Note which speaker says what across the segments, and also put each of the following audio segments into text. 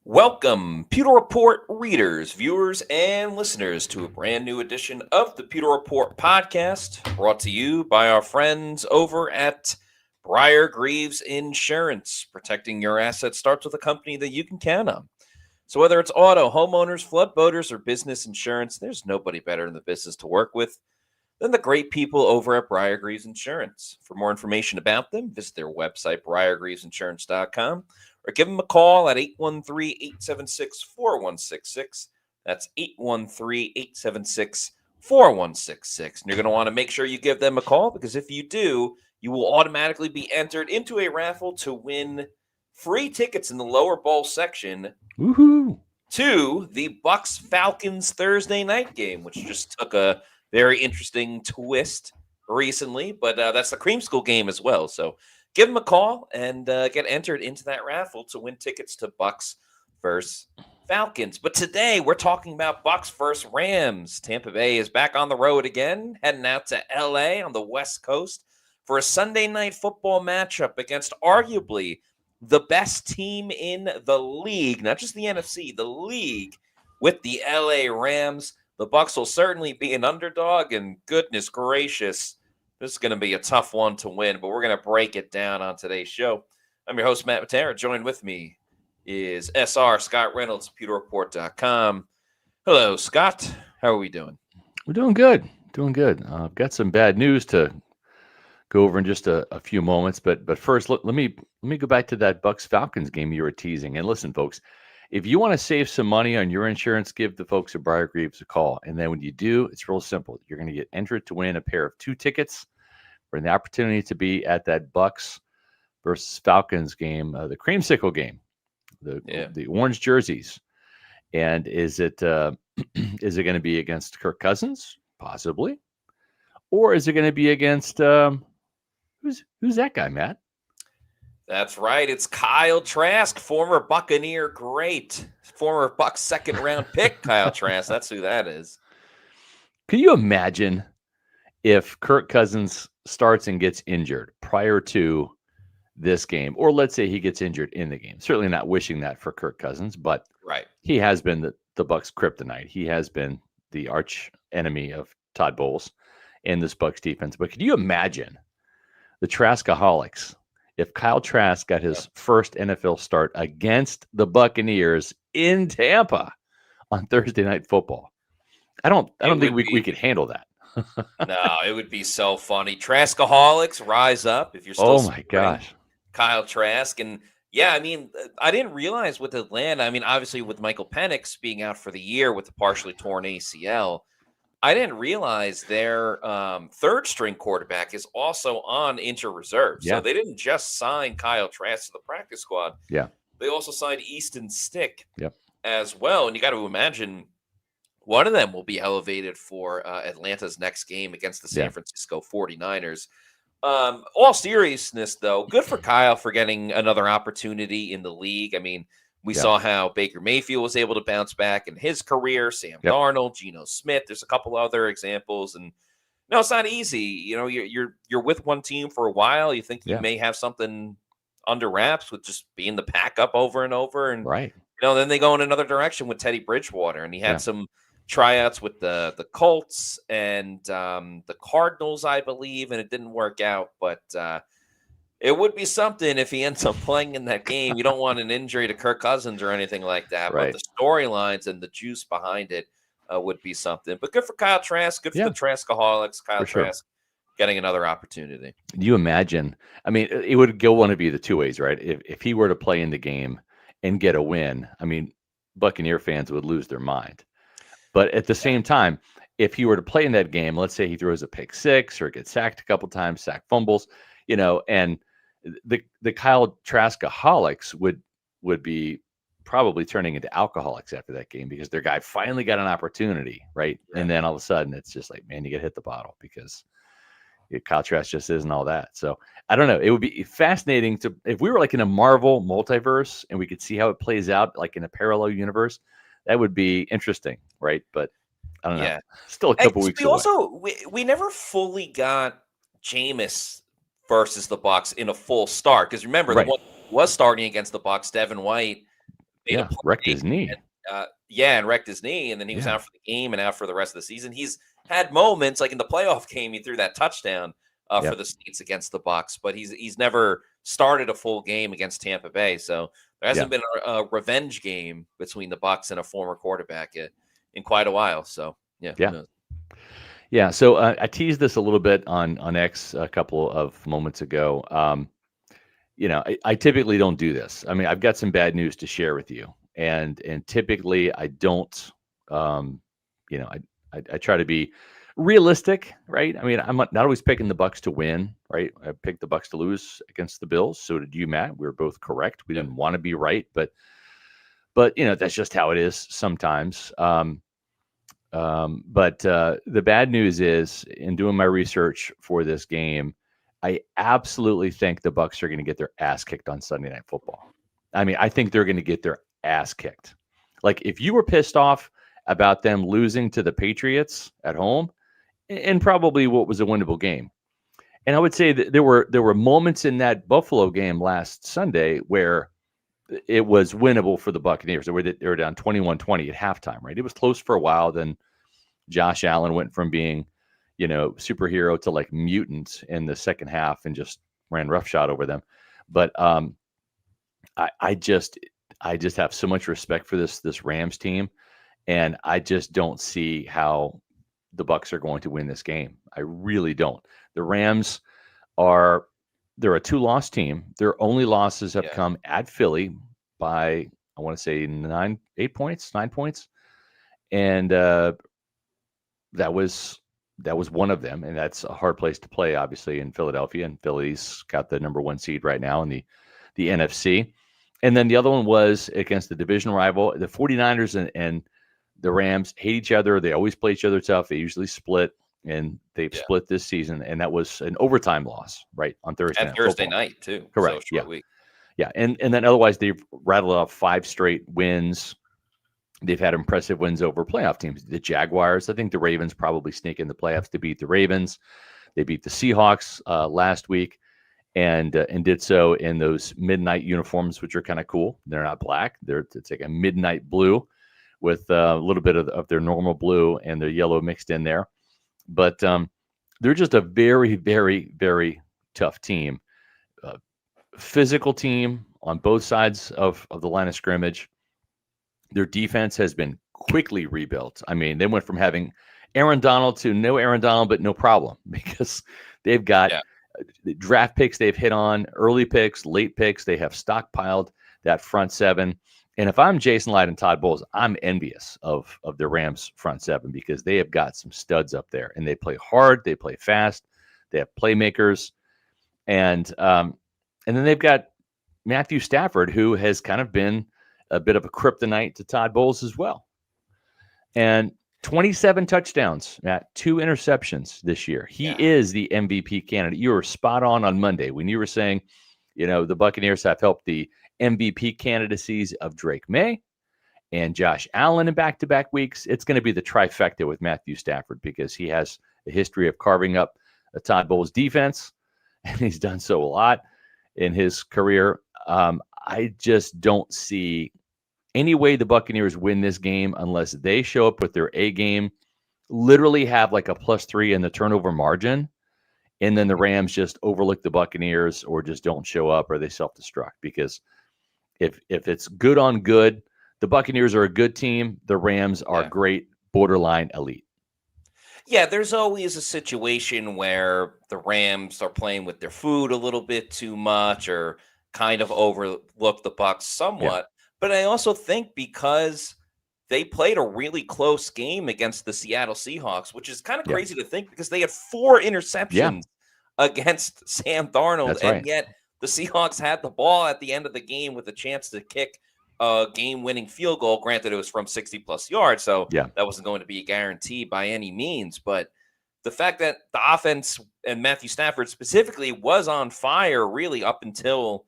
Speaker 1: Welcome, Pewter Report readers, viewers, and listeners to a brand new edition of the Pewter Report podcast, brought to you by our friends over at Briar Greaves Insurance. Protecting your assets starts with a company that you can count on. So whether it's auto, homeowners, flood boaters, or business insurance, there's nobody better in the business to work with than the great people over at Briar Greaves Insurance. For more information about them, visit their website, briargreavesinsurance.com, or give them a call at 813-876-4166. That's 813-876-4166. And you're going to want to make sure you give them a call, because if you do, you will automatically be entered into a raffle to win free tickets in the lower bowl section
Speaker 2: Woohoo!
Speaker 1: to the Bucs Falcons Thursday night game, which just took a very interesting twist recently, but that's the cream school game as well. So give them a call and get entered into that raffle to win tickets to Bucs versus Falcons. But today we're talking about Bucs versus Rams. Tampa Bay is back on the road again, heading out to LA on the West Coast for a Sunday night football matchup against arguably the best team in the league, not just the NFC, the league, with the LA Rams. The Bucs will certainly be an underdog, and goodness gracious, this is going to be a tough one to win, but we're going to break it down on today's show. I'm your host, Matt Matera. Joined with me is SR Scott Reynolds, PewterReport.com. Hello, Scott. How are we doing?
Speaker 2: We're doing good. Doing good. I've got some bad news to go over in just a few moments, but first, let me go back to that Bucs Falcons game you were teasing. And listen, folks, if you want to save some money on your insurance, give the folks at Briar Greaves a call. And then when you do, it's real simple. You're going to get entered to win a pair of 2 tickets for the opportunity to be at that Bucs versus Falcons game, the creamsicle game, the orange jerseys. And is it going to be against Kirk Cousins? Possibly. Or is it going to be against who's that guy, Matt?
Speaker 1: That's right. It's Kyle Trask, former Buccaneer great, former Bucs second-round pick, Kyle Trask. That's who that is.
Speaker 2: Can you imagine if Kirk Cousins starts and gets injured prior to this game, or let's say he gets injured in the game? Certainly not wishing that for Kirk Cousins, but
Speaker 1: right,
Speaker 2: he has been the Bucs kryptonite. He has been the arch enemy of Todd Bowles and this Bucs defense. But could you imagine the Traskaholics if Kyle Trask got his first NFL start against the Buccaneers in Tampa on Thursday Night Football? I don't think we could handle that.
Speaker 1: No, it would be so funny. Traskaholics, rise up if you're still.
Speaker 2: Oh my gosh,
Speaker 1: Kyle Trask. And yeah, I mean, I didn't realize with Atlanta, I mean, obviously with Michael Penix being out for the year with the partially torn ACL, I didn't realize their third string quarterback is also on injured reserve.
Speaker 2: Yeah.
Speaker 1: So they didn't just sign Kyle Trask to the practice squad.
Speaker 2: Yeah.
Speaker 1: They also signed Easton Stick
Speaker 2: Yep.
Speaker 1: as well. And you got to imagine one of them will be elevated for Atlanta's next game against the San Francisco 49ers. All seriousness, though, good for Kyle for getting another opportunity in the league. I mean, we saw how Baker Mayfield was able to bounce back in his career, Sam Darnold, Geno Smith. There's a couple other examples. And no, it's not easy. You know, you're with one team for a while. You think you may have something under wraps with just being the backup over and over. And,
Speaker 2: right.
Speaker 1: you know, then they go in another direction with Teddy Bridgewater. And he had some tryouts with the Colts and the Cardinals, I believe, and it didn't work out. But it would be something if he ends up playing in that game. You don't want an injury to Kirk Cousins or anything like that.
Speaker 2: Right.
Speaker 1: But the storylines and the juice behind it would be something. But good for Kyle Trask. Good for the Traskaholics. Kyle Trask getting another opportunity.
Speaker 2: Can you imagine? I mean, it would go one of the 2 ways, right? If he were to play in the game and get a win, I mean, Buccaneer fans would lose their mind. But at the same time, if he were to play in that game, let's say he throws a pick 6 or gets sacked a couple times, sack fumbles, you know, and the Kyle Traskaholics would be probably turning into alcoholics after that game because their guy finally got an opportunity, right? And then all of a sudden it's just like, man, you get hit the bottle because Kyle Trask just isn't all that. So I don't know. It would be fascinating if we were like in a Marvel multiverse and we could see how it plays out like in a parallel universe. That would be interesting, right? But I don't know. Still a couple weeks away.
Speaker 1: Also, we never fully got Jameis versus the Bucs in a full start because remember the one was starting against the Bucs, Devin White made a
Speaker 2: Wrecked
Speaker 1: play.
Speaker 2: his knee.
Speaker 1: And wrecked his knee, and then he was out for the game and out for the rest of the season. He's had moments like in the playoff game, he threw that touchdown for the Saints against the Bucs, but he's never started a full game against Tampa Bay. So there hasn't been a revenge game between the Bucs and a former quarterback in quite a while. So who knows?
Speaker 2: Yeah. So I teased this a little bit on X a couple of moments ago. I typically don't do this. I mean, I've got some bad news to share with you, and typically I don't. I try to be realistic, right? I mean, I'm not always picking the Bucs to win, right? I picked the Bucs to lose against the Bills. So did you, Matt. We were both correct. We didn't want to be right, but that's just how it is sometimes. But the bad news is, in doing my research for this game, I absolutely think the Bucs are going to get their ass kicked on Sunday Night Football. I mean, I think they're going to get their ass kicked. Like, if you were pissed off about them losing to the Patriots at home, and probably what was a winnable game, and I would say that there were moments in that Buffalo game last Sunday where it was winnable for the Buccaneers. They were down 21-20 at halftime, right? It was close for a while. Then Josh Allen went from being, superhero to like mutant in the second half and just ran roughshod over them. But I just have so much respect for this Rams team, and I just don't see how the Bucs are going to win this game. I really don't. The Rams they're a 2-loss team. Their only losses have come at Philly by, I want to say 9 points, and that was one of them, and that's a hard place to play, obviously, in Philadelphia. And Philly's got the number 1 seed right now in the NFC. And then the other one was against the division rival. The 49ers and the Rams hate each other. They always play each other tough. They usually split, and they've split this season. And that was an overtime loss, right, on Thursday
Speaker 1: and Thursday night too.
Speaker 2: Correct.
Speaker 1: So short week.
Speaker 2: Yeah, and then otherwise they've rattled off 5 straight wins. They've had impressive wins over playoff teams. The Jaguars, I think the Ravens probably sneak in the playoffs to beat the Ravens. They beat the Seahawks last week, and did so in those midnight uniforms, which are kind of cool. They're not black. It's like a midnight blue with a little bit of their normal blue and their yellow mixed in there. But they're just a very, very, very tough team. Physical team on both sides of the line of scrimmage. Their defense has been quickly rebuilt. I mean, they went from having Aaron Donald to no Aaron Donald, but no problem, because they've got draft picks they've hit on, early picks, late picks. They have stockpiled that front seven. And if I'm Jason Light and Todd Bowles, I'm envious of the Rams front seven, because they have got some studs up there, and they play hard, they play fast, they have playmakers, and then they've got Matthew Stafford, who has kind of been a bit of a kryptonite to Todd Bowles as well. And 27 touchdowns, Matt, 2 interceptions this year. He is the MVP candidate. You were spot on Monday when you were saying, the Buccaneers have helped the MVP candidacies of Drake May and Josh Allen in back-to-back weeks. It's going to be the trifecta with Matthew Stafford, because he has a history of carving up a Todd Bowles defense, and he's done so a lot in his career. I just don't see any way the Buccaneers win this game unless they show up with their A game, literally have like a +3 in the turnover margin, and then the Rams just overlook the Buccaneers or just don't show up, or they self-destruct. Because if it's good on good, the Buccaneers are a good team. The Rams are great, borderline elite.
Speaker 1: Yeah, there's always a situation where the Rams are playing with their food a little bit too much, or kind of overlook the Bucs somewhat. But I also think because they played a really close game against the Seattle Seahawks, which is kind of crazy to think, because they had 4 interceptions against Sam Darnold.
Speaker 2: That's
Speaker 1: and
Speaker 2: right.
Speaker 1: Yet the Seahawks had the ball at the end of the game with a chance to kick a game-winning field goal. Granted, it was from 60-plus yards, so that wasn't going to be a guarantee by any means. But the fact that the offense, and Matthew Stafford specifically, was on fire really up until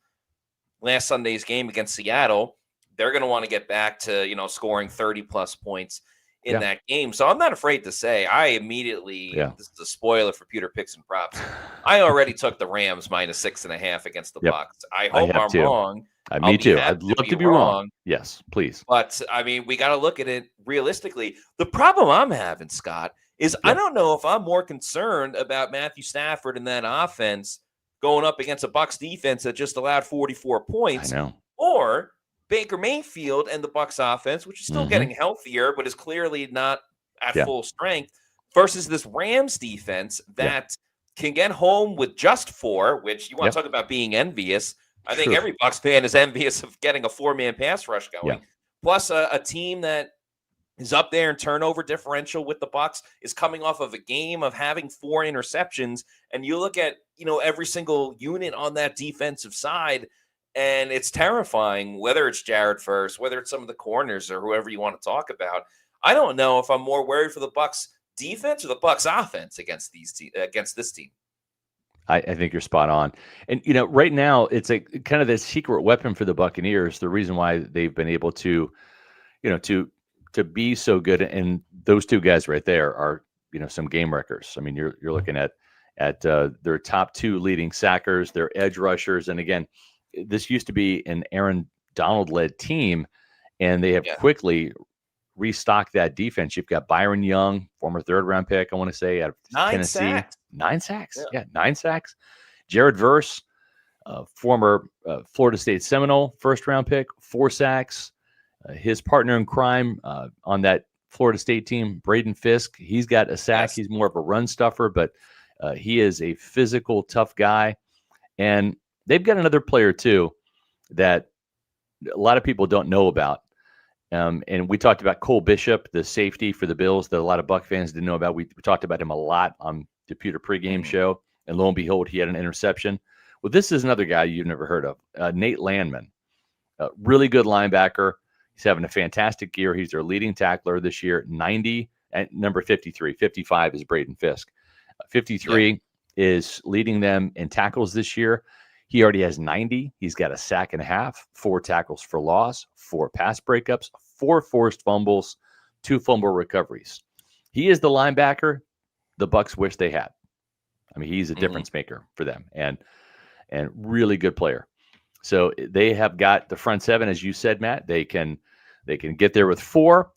Speaker 1: last Sunday's game against Seattle, they're going to want to get back to, scoring 30-plus points in that game. So I'm not afraid to say I immediately, this is a spoiler for Pewter Picks and Props, I already took the Rams -6.5 against the Bucs. I hope I'm wrong.
Speaker 2: Me too.
Speaker 1: Be happy
Speaker 2: I'd love to be
Speaker 1: wrong.
Speaker 2: wrong. Yes, please.
Speaker 1: But, I mean, we got to look at it realistically. The problem I'm having, Scott, is I don't know if I'm more concerned about Matthew Stafford and that offense going up against a Bucs defense that just allowed 44 points, or Baker Mayfield and the Bucs offense, which is still getting healthier, but is clearly not at full strength, versus this Rams defense that can get home with just 4, which you want to talk about being envious. I think every Bucs fan is envious of getting a 4-man pass rush going. Plus a team that is up there in turnover differential with the Bucs, is coming off of a game of having 4 interceptions. And you look at, every single unit on that defensive side, and it's terrifying, whether it's Jared Verse, whether it's some of the corners or whoever you want to talk about. I don't know if I'm more worried for the Bucs defense or the Bucs offense against this team.
Speaker 2: I think you're spot on. And, right now it's a kind of this secret weapon for the Buccaneers. The reason why they've been able to, to be so good. And those 2 guys right there are, some game wreckers. I mean, you're looking at their top 2 leading sackers, their edge rushers. And again, this used to be an Aaron Donald led team, and they have quickly restocked that defense. You've got Byron Young, former 3rd-round pick, I want to say, out of Tennessee. 9 sacks. 9 sacks. Jared Verse, former Florida State Seminole, 1st-round pick, 4 sacks. His partner in crime on that Florida State team, Braden Fisk, he's got a sack. He's more of a run stuffer, but he is a physical, tough guy. And they've got another player, too, that a lot of people don't know about. And we talked about Cole Bishop, the safety for the Bills, that a lot of Buc fans didn't know about. We talked about him a lot on the Pewter pregame show, and lo and behold, he had an interception. Well, this is another guy you've never heard of, Nate Landman, a really good linebacker. He's having a fantastic year. He's their leading tackler this year, 90 at number 53. 55 is Braden Fisk. 53 is leading them in tackles this year. He already has 90. He's got a sack and a half, 4 tackles for loss, 4 pass breakups, 4 forced fumbles, 2 fumble recoveries. He is the linebacker the Bucs wish they had. I mean, he's a difference maker for them, and really good player. So they have got the front 7, as you said, Matt. They can get there with 4.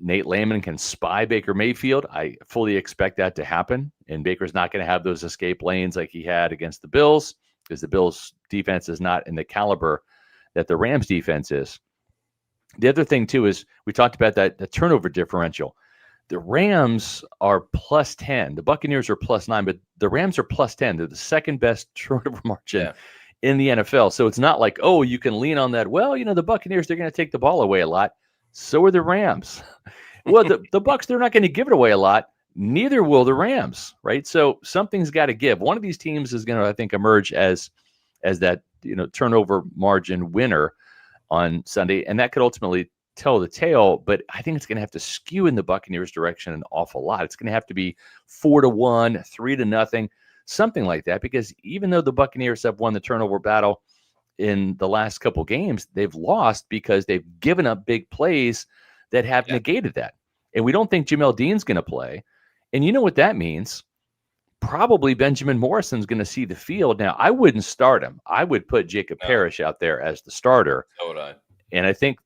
Speaker 2: Nate Landman can spy Baker Mayfield. I fully expect that to happen, and Baker's not going to have those escape lanes like he had against the Bills, because the Bills' defense is not in the caliber that the Rams' defense is. The other thing, too, is we talked about the turnover differential. The Rams are +10. The Buccaneers are +9, but the Rams are +10. They're the second best turnover margin in the NFL. So it's not like, oh, you can lean on that. Well, the Buccaneers, they're going to take the ball away a lot. So are the Rams. Well, the Bucs, they're not going to give it away a lot. Neither will the Rams, right? So something's got to give. One of these teams is going to, I think, emerge as that turnover margin winner on Sunday, and that could ultimately tell the tale. But I think it's going to have to skew in the Buccaneers' direction an awful lot. It's going to have to be 4-1, 3-0, something like that. Because even though the Buccaneers have won the turnover battle in the last couple games, they've lost because they've given up big plays that have negated that. And we don't think Jamel Dean's going to play. And you know what that means? Probably Benjamin Morrison's going to see the field. Now, I wouldn't start him. I would put Jacob Parrish out there as the starter.
Speaker 1: So would I.
Speaker 2: And I think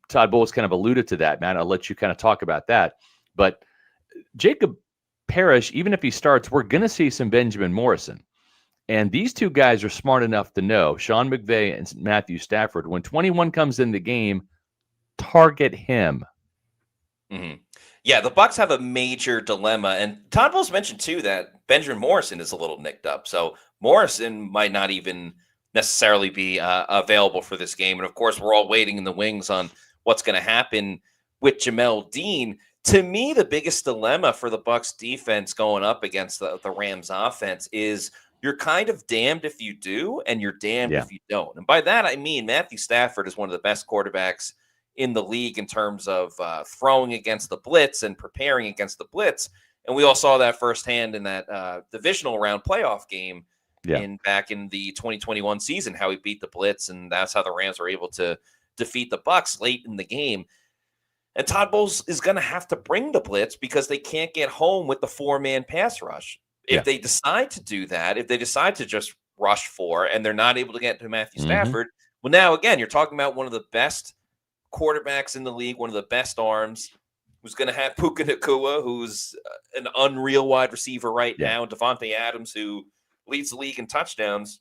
Speaker 2: Todd Bowles kind of alluded to that, man. I'll let you kind of talk about that. But Jacob Parrish, even if he starts, we're going to see some Benjamin Morrison. And these 2 guys are smart enough to know, Sean McVay and Matthew Stafford, when 21 comes in the game, target him.
Speaker 1: Yeah, the Bucs have a major dilemma. And Todd Bowles mentioned, too, that Benjamin Morrison is a little nicked up. So Morrison might not even necessarily be available for this game. And, of course, we're all waiting in the wings on what's going to happen with Jamel Dean. To me, the biggest dilemma for the Bucs defense going up against the Rams offense is you're kind of damned if you do, and you're damned if you don't. And by that, I mean Matthew Stafford is one of the best quarterbacks in the league in terms of throwing against the blitz and preparing against the blitz. And we all saw that firsthand in that divisional round playoff game back in the 2021 season, how he beat the blitz, and that's how the Rams were able to defeat the Bucs late in the game. And Todd Bowles is going to have to bring the blitz because they can't get home with the 4-man pass rush. If they decide to do that, if they decide to just rush 4 and they're not able to get to Matthew Stafford, well, now again, you're talking about one of the best quarterbacks in the league, one of the best arms, who's going to have Puka Nacua, who's an unreal wide receiver right now, Devontae Adams, who leads the league in touchdowns.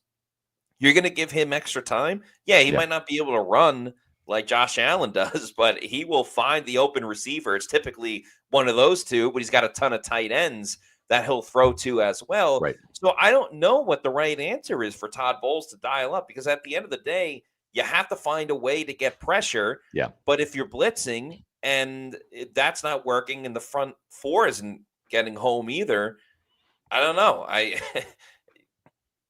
Speaker 1: You're going to give him extra time? Yeah, he might not be able to run like Josh Allen does, but he will find the open receiver. It's typically one of those two, but he's got a ton of tight ends that he'll throw to as well.
Speaker 2: Right.
Speaker 1: So I don't know what the right answer is for Todd Bowles to dial up, because at the end of the day, you have to find a way to get pressure.
Speaker 2: Yeah.
Speaker 1: But if you're blitzing and that's not working and the front 4 isn't getting home either, I don't know.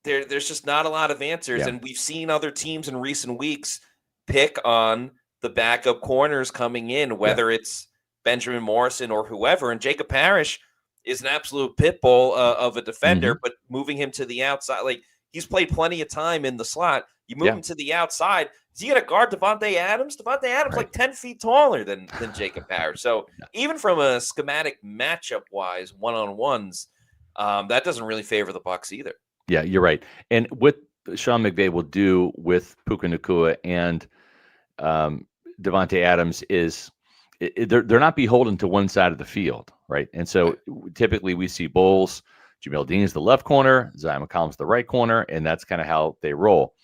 Speaker 1: There's just not a lot of answers. And we've seen other teams in recent weeks pick on the backup corners coming in, whether it's Benjamin Morrison or whoever. And Jacob Parrish is an absolute pit bull of a defender, but moving him to the outside, like, he's played plenty of time in the slot. You move him to the outside. Is he going to guard Devontae Adams? Devontae Adams like 10 feet taller than Jacob Parrish. So even from a schematic matchup-wise, one-on-ones, that doesn't really favor the Bucs either.
Speaker 2: Yeah, you're right. And what Sean McVay will do with Puka Nacua and Devontae Adams is they're not beholden to one side of the field, right? And so typically we see Bowles, Jamel Dean's the left corner, Zion McCollum's the right corner, and that's kind of how they roll.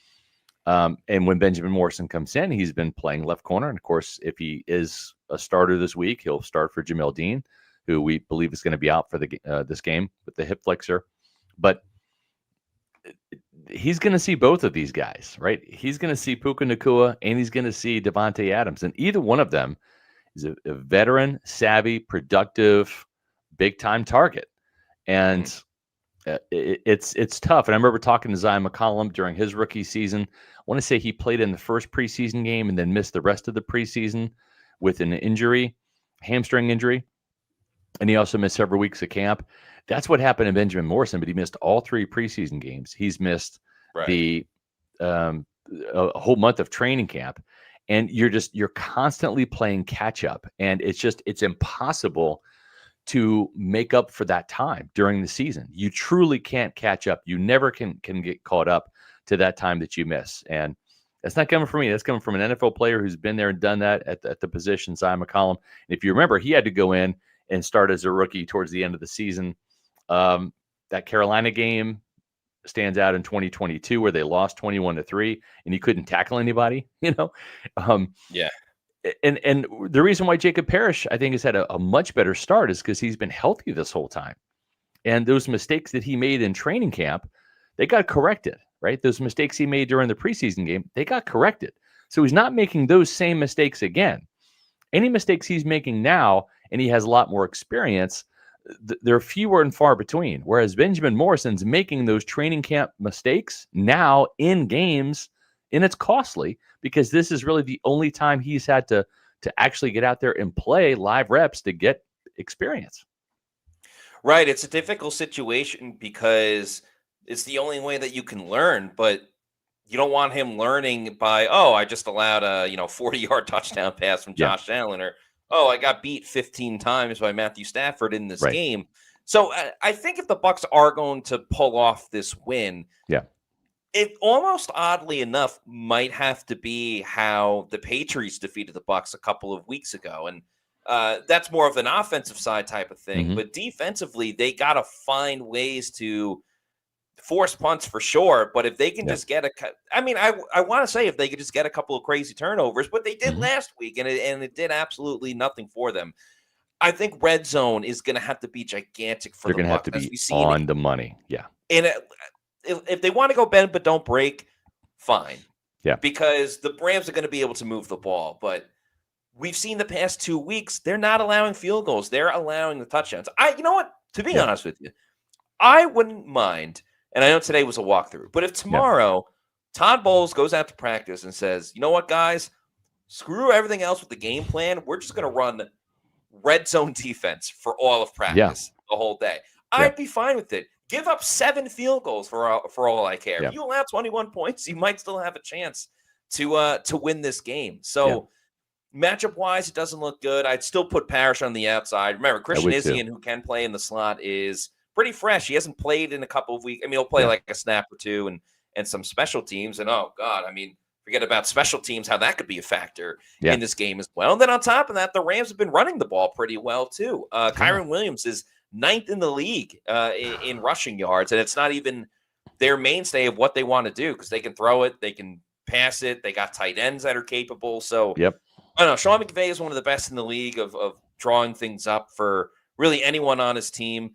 Speaker 2: And when Benjamin Morrison comes in, he's been playing left corner. And of course, if he is a starter this week, he'll start for Jamel Dean, who we believe is going to be out for this game with the hip flexor. But he's going to see both of these guys, right? He's going to see Puka Nacua and he's going to see Devontae Adams. And either one of them is a veteran, savvy, productive, big-time target. And it's tough. And I remember talking to Zion McCollum during his rookie season. I want to say he played in the first preseason game and then missed the rest of the preseason with an injury, hamstring injury. And he also missed several weeks of camp. That's what happened to Benjamin Morrison, but he missed all 3 preseason games. He's missed a whole month of training camp. And you're constantly playing catch up. And it's impossible to make up for that time during the season. You truly can't catch up. You never can get caught up to that time that you miss. And that's not coming from me. That's coming from an NFL player who's been there and done that at the position, Zion McCollum. And if you remember, he had to go in and start as a rookie towards the end of the season. That Carolina game stands out in 2022 where they lost 21-3 and he couldn't tackle anybody, And the reason why Jacob Parrish, I think, has had a much better start is because he's been healthy this whole time. And those mistakes that he made in training camp, they got corrected, right? Those mistakes he made during the preseason game, they got corrected. So he's not making those same mistakes again. Any mistakes he's making now, and he has a lot more experience, they're fewer and far between. Whereas Benjamin Morrison's making those training camp mistakes now in games, and it's costly because this is really the only time he's had to actually get out there and play live reps to get experience.
Speaker 1: Right. It's a difficult situation because it's the only way that you can learn, but you don't want him learning by, I just allowed a 40-yard touchdown pass from Josh Allen, or I got beat 15 times by Matthew Stafford in this game. So I think if the Bucs are going to pull off this win, it almost oddly enough might have to be how the Patriots defeated the Bucs a couple of weeks ago. And that's more of an offensive side type of thing. But defensively, they got to find ways to force punts for sure. But if they can just get I want to say if they could just get a couple of crazy turnovers, but they did last week, and it did absolutely nothing for them. I think red zone is going to have to be gigantic for
Speaker 2: They're
Speaker 1: the
Speaker 2: going to
Speaker 1: Bucs.
Speaker 2: have to be on the money. Yeah.
Speaker 1: And if they want to go bend but don't break, fine.
Speaker 2: Yeah.
Speaker 1: Because the Rams are going to be able to move the ball. But we've seen the past 2 weeks, they're not allowing field goals. They're allowing the touchdowns. You know what? To be honest with you, I wouldn't mind, and I know today was a walkthrough, but if tomorrow Todd Bowles goes out to practice and says, you know what, guys, screw everything else with the game plan. We're just going to run red zone defense for all of practice the whole day. I'd be fine with it. Give up 7 field goals for all I care. If you allow 21 points, you might still have a chance to win this game. So, matchup-wise, it doesn't look good. I'd still put Parrish on the outside. Remember, Christian
Speaker 2: would too.
Speaker 1: Isian, who can play in the slot, is pretty fresh. He hasn't played in a couple of weeks. I mean, he'll play
Speaker 2: Yeah.
Speaker 1: like a snap or two and some special teams. And, oh, God, I mean, forget about special teams, how that could be a factor in this game as well. And then on top of that, the Rams have been running the ball pretty well, too. Kyron Williams is 9th in the league in rushing yards, and it's not even their mainstay of what they want to do because they can throw it, they can pass it, they got tight ends that are capable. So, I don't know. Sean McVay is one of the best in the league of drawing things up for really anyone on his team.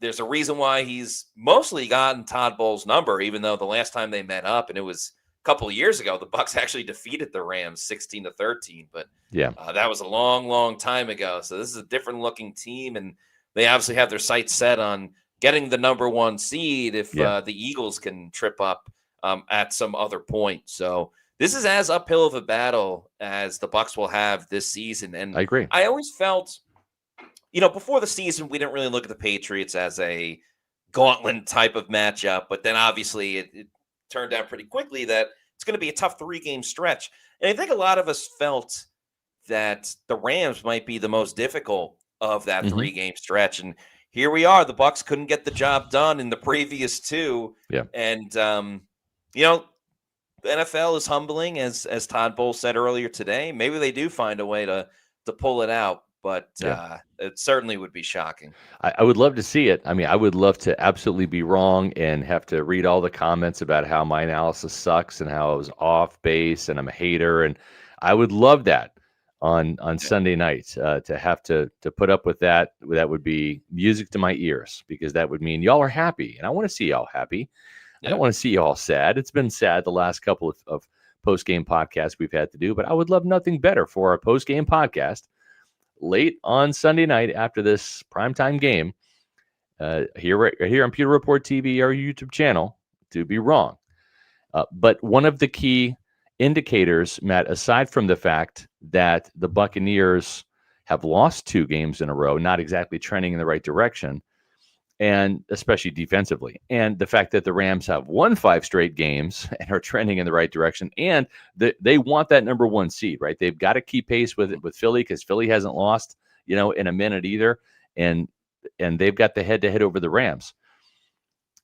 Speaker 1: There's a reason why he's mostly gotten Todd Bowles' number, even though the last time they met up, and it was a couple of years ago, the Bucs actually defeated the Rams 16-13. But that was a long, long time ago. So this is a different looking team, and they obviously have their sights set on getting the number 1 seed if the Eagles can trip up at some other point. So this is as uphill of a battle as the Bucs will have this season. And
Speaker 2: I agree.
Speaker 1: I always felt, before the season, we didn't really look at the Patriots as a gauntlet type of matchup. But then obviously it turned out pretty quickly that it's going to be a tough 3-game stretch. And I think a lot of us felt that the Rams might be the most difficult of that 3-game stretch. And here we are. The Bucs couldn't get the job done in the previous 2.
Speaker 2: Yeah.
Speaker 1: And, the NFL is humbling, as Todd Bowles said earlier today. Maybe they do find a way to pull it out, but it certainly would be shocking.
Speaker 2: I would love to see it. I mean, I would love to absolutely be wrong and have to read all the comments about how my analysis sucks and how I was off base and I'm a hater. And I would love that on Sunday night to have to put up with that. That would be music to my ears because that would mean y'all are happy. And I want to see y'all happy. I don't want to see you all sad. It's been sad the last couple of post-game podcasts we've had to do, but I would love nothing better for our post-game podcast late on Sunday night after this primetime game here on Pewter Report TV, our YouTube channel, to be wrong. But one of the key indicators, Matt, aside from the fact that the Buccaneers have lost 2 games in a row, not exactly trending in the right direction, and especially defensively, and the fact that the Rams have won 5 straight games and are trending in the right direction, and they want that number 1 seed, right? They've got to keep pace with Philly because Philly hasn't lost, in a minute either, and they've got the head-to-head over the Rams.